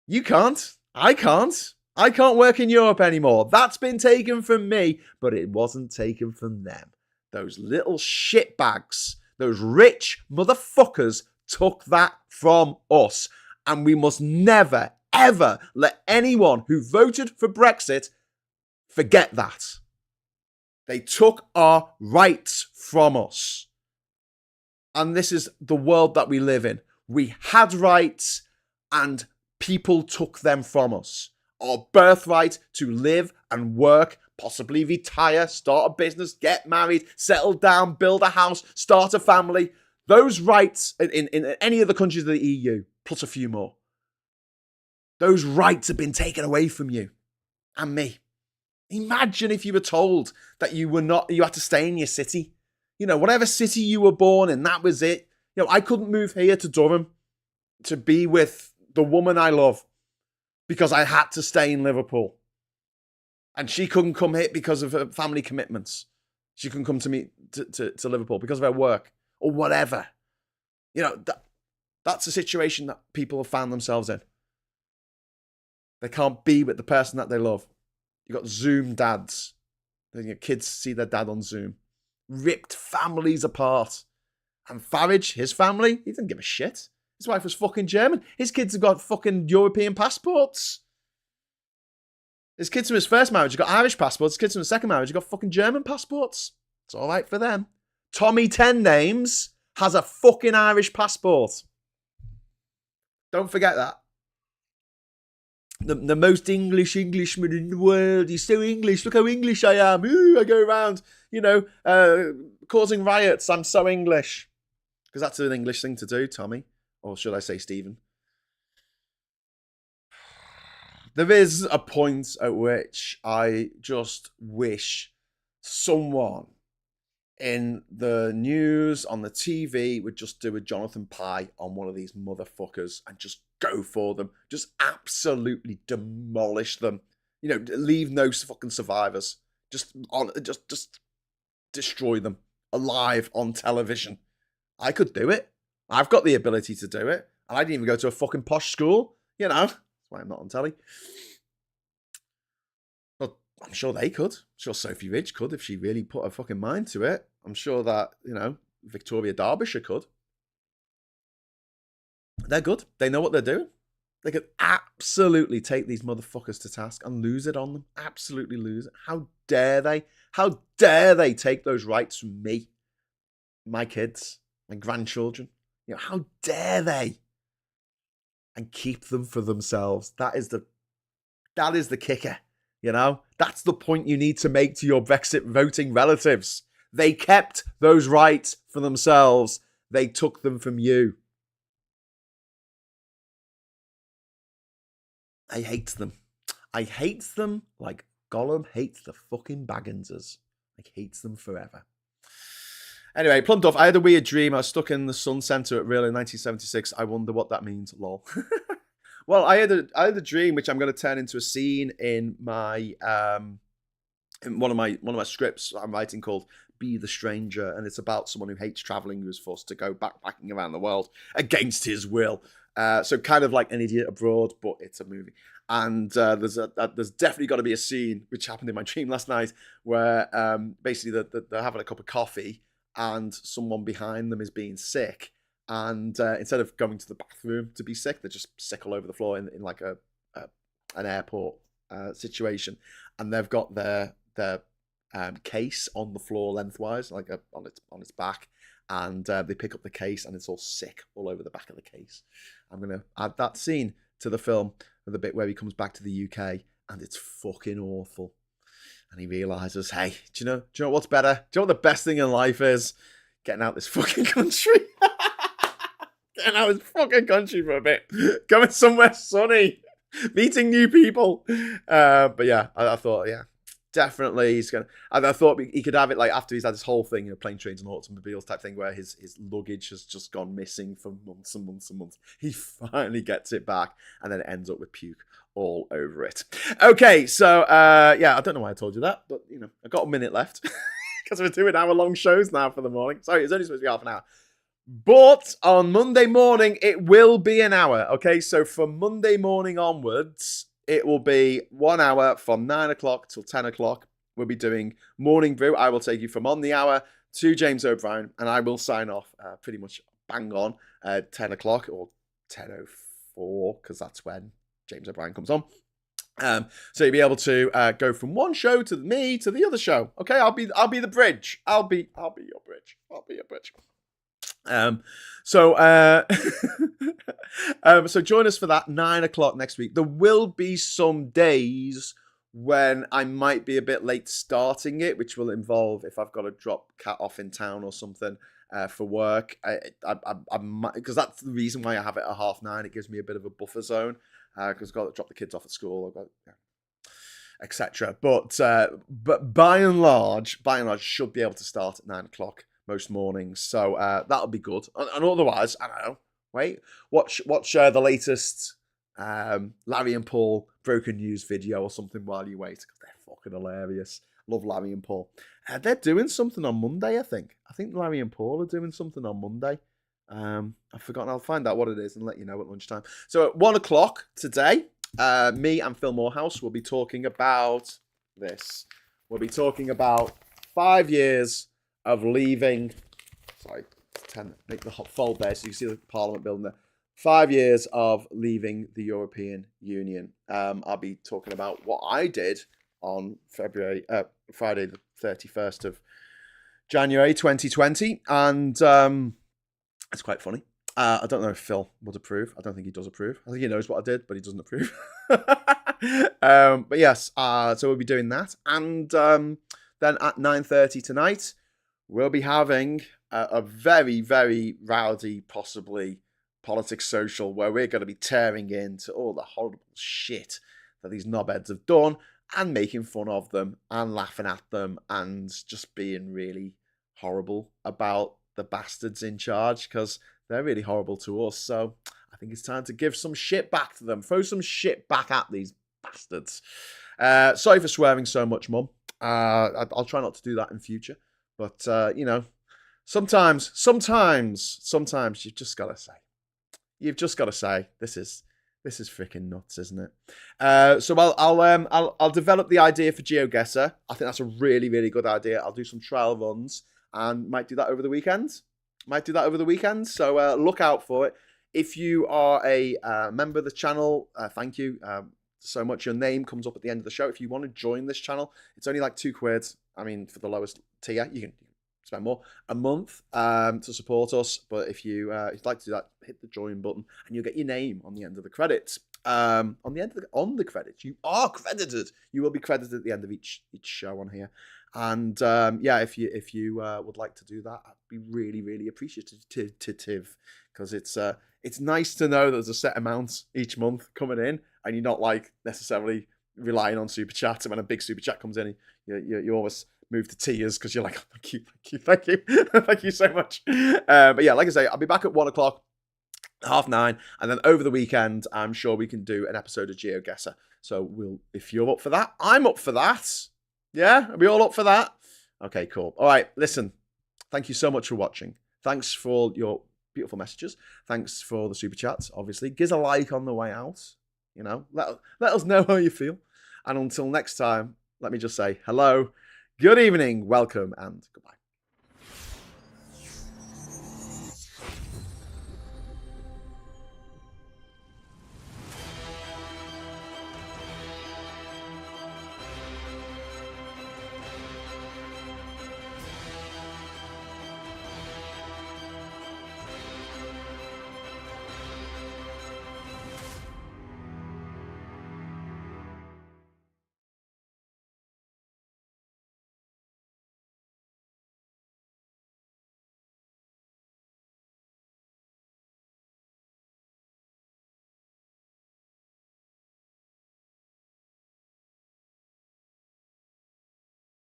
You can't. I can't. I can't work in Europe anymore. That's been taken from me, but it wasn't taken from them. Those little shitbags, those rich motherfuckers took that from us. And we must never, ever let anyone who voted for Brexit forget that. They took our rights from us. And this is the world that we live in. We had rights and people took them from us. Our birthright to live and work, possibly retire, start a business, get married, settle down, build a house, start a family. Those rights in any of the countries of the EU, plus a few more. Those rights have been taken away from you and me. Imagine if you were told that you had to stay in your city. Whatever city you were born in, that was it. I couldn't move here to Durham to be with the woman I love because I had to stay in Liverpool. And she couldn't come here because of her family commitments. She couldn't come to me to Liverpool because of her work or whatever. That's a situation that people have found themselves in. They can't be with the person that they love. You've got Zoom dads. Then your kids see their dad on Zoom. Ripped families apart. And Farage, his family, he didn't give a shit. His wife was fucking German. His kids have got fucking European passports. His kids from his first marriage have got Irish passports. His kids from his second marriage have got fucking German passports. It's all right for them. Tommy 10 Names has a fucking Irish passport. Don't forget that. The most Englishman in the world. He's so English. Look how English I am. Ooh, I go around, causing riots. I'm so English. Because that's an English thing to do, Tommy. Or should I say Stephen? There is a point at which I just wish someone in the news, on the TV, would just do a Jonathan Pye on one of these motherfuckers and just go for them. Just absolutely demolish them. Leave no fucking survivors. Just destroy them alive on television. I could do it. I've got the ability to do it. And I didn't even go to a fucking posh school. That's why I'm not on telly. But I'm sure they could. I'm sure Sophie Ridge could if she really put her fucking mind to it. I'm sure that, Victoria Derbyshire could. They're good. They know what they're doing. They could absolutely take these motherfuckers to task and lose it on them. Absolutely lose it. How dare they? How dare they take those rights from me, my kids, my grandchildren? How dare they? And keep them for themselves. That is the kicker. That's the point you need to make to your Brexit voting relatives. They kept those rights for themselves. They took them from you. I hate them. I hate them like Gollum hates the fucking Bagginses. I hate them forever. Anyway, plumped off. I had a weird dream. I was stuck in the Sun Centre at Real in 1976. I wonder what that means. Lol. Well, I had a dream which I'm going to turn into a scene in my in one of my scripts I'm writing called Be the Stranger, and it's about someone who hates traveling, who is forced to go backpacking around the world against his will. So kind of like An Idiot Abroad, but it's a movie. And there's definitely got to be a scene which happened in my dream last night where basically they're having a cup of coffee and someone behind them is being sick. And instead of going to the bathroom to be sick, they're just sick all over the floor in like an airport situation. And they've got their case on the floor lengthwise, like on its back. And they pick up the case and it's all sick all over the back of the case. I'm going to add that scene to the film, with the bit where he comes back to the UK and it's fucking awful. And he realises, hey, do you know what's better? Do you know what the best thing in life is? Getting out this fucking country. Getting out of this fucking country for a bit. Going somewhere sunny. Meeting new people. But yeah, I thought, yeah, definitely he's going to... I thought he could have it like after he's had this whole thing, plane, trains and automobiles type thing where his luggage has just gone missing for months and months and months. He finally gets it back and then it ends up with puke all over it. Okay, so yeah, I don't know why I told you that, but I've got a minute left because we're doing hour-long shows now for the morning. Sorry, it's only supposed to be half an hour. But on Monday morning, it will be an hour. Okay, so from Monday morning onwards, it will be 1 hour from 9 o'clock till 10 o'clock. We'll be doing Morning Brew. I will take you from on the hour to James O'Brien, and I will sign off pretty much bang on 10 o'clock or 10:04, because that's when James O'Brien comes on. So you'll be able to go from one show to me to the other show. Okay, I'll be the bridge. I'll be your bridge. I'll be your bridge. So join us for that 9 o'clock next week. There will be some days when I might be a bit late starting it, which will involve if I've got to drop Cat off in town or something for work. I might, because that's the reason why I have it at 9:30. It gives me a bit of a buffer zone because I've got to drop the kids off at school. I've got, etc. But by and large, should be able to start at 9 o'clock most mornings. So that'll be good. And otherwise, I don't know. Wait, watch the latest Larry and Paul broken news video or something while you wait, because they're fucking hilarious. Love Larry and Paul. They're doing something on Monday, I think. I think Larry and Paul are doing something on Monday. I've forgotten. I'll find out what it is and let you know at lunchtime. So at 1 o'clock today, me and Phil Morehouse will be talking about this. we'll be talking about 5 years of leaving. Sorry, make the fold there so you can see the Parliament building there. 5 years of leaving the European Union. I'll be talking about what I did on Friday, the 31st of January 2020, and it's quite funny. I don't know if Phil would approve. I don't think he does approve. I think he knows what I did, but he doesn't approve. But yes, so we'll be doing that, and then at 9:30 tonight, we'll be having a very, very rowdy, possibly politics social, where we're going to be tearing into all the horrible shit that these knobheads have done, and making fun of them, and laughing at them, and just being really horrible about the bastards in charge, because they're really horrible to us. So I think it's time to give some shit back to them. Throw some shit back at these bastards. Sorry for swearing so much, Mum. I'll try not to do that in future. But, you know, sometimes you've just got to say. You've just got to say, this is freaking nuts, isn't it? So I'll develop the idea for GeoGuessr. I think that's a really, really good idea. I'll do some trial runs and might do that over the weekend. So look out for it. If you are a member of the channel, thank you so much. Your name comes up at the end of the show. If you want to join this channel, it's only like £2. I mean, for the lowest tier, you can spend more a month to support us. But if you'd like to do that, hit the join button, and you'll get your name on the end of the credits. On the credits, you are credited. You will be credited at the end of each show on here. And yeah, if you would like to do that, I'd be really, really appreciative, because it's nice to know there's a set amount each month coming in, and you're not like necessarily relying on super chats. And when a big super chat comes in, you always move to tears because you're like, oh, thank you, thank you so much. But yeah, like I say, I'll be back at 1 o'clock, 9:30, and then over the weekend, I'm sure we can do an episode of GeoGuessr. So if you're up for that, I'm up for that. Yeah, are we all up for that? Okay, cool. All right, listen, thank you so much for watching. Thanks for your beautiful messages. Thanks for the super chats, obviously. Give us a like on the way out. You know, let us know how you feel. And until next time, let me just say hello, good evening, welcome, and goodbye.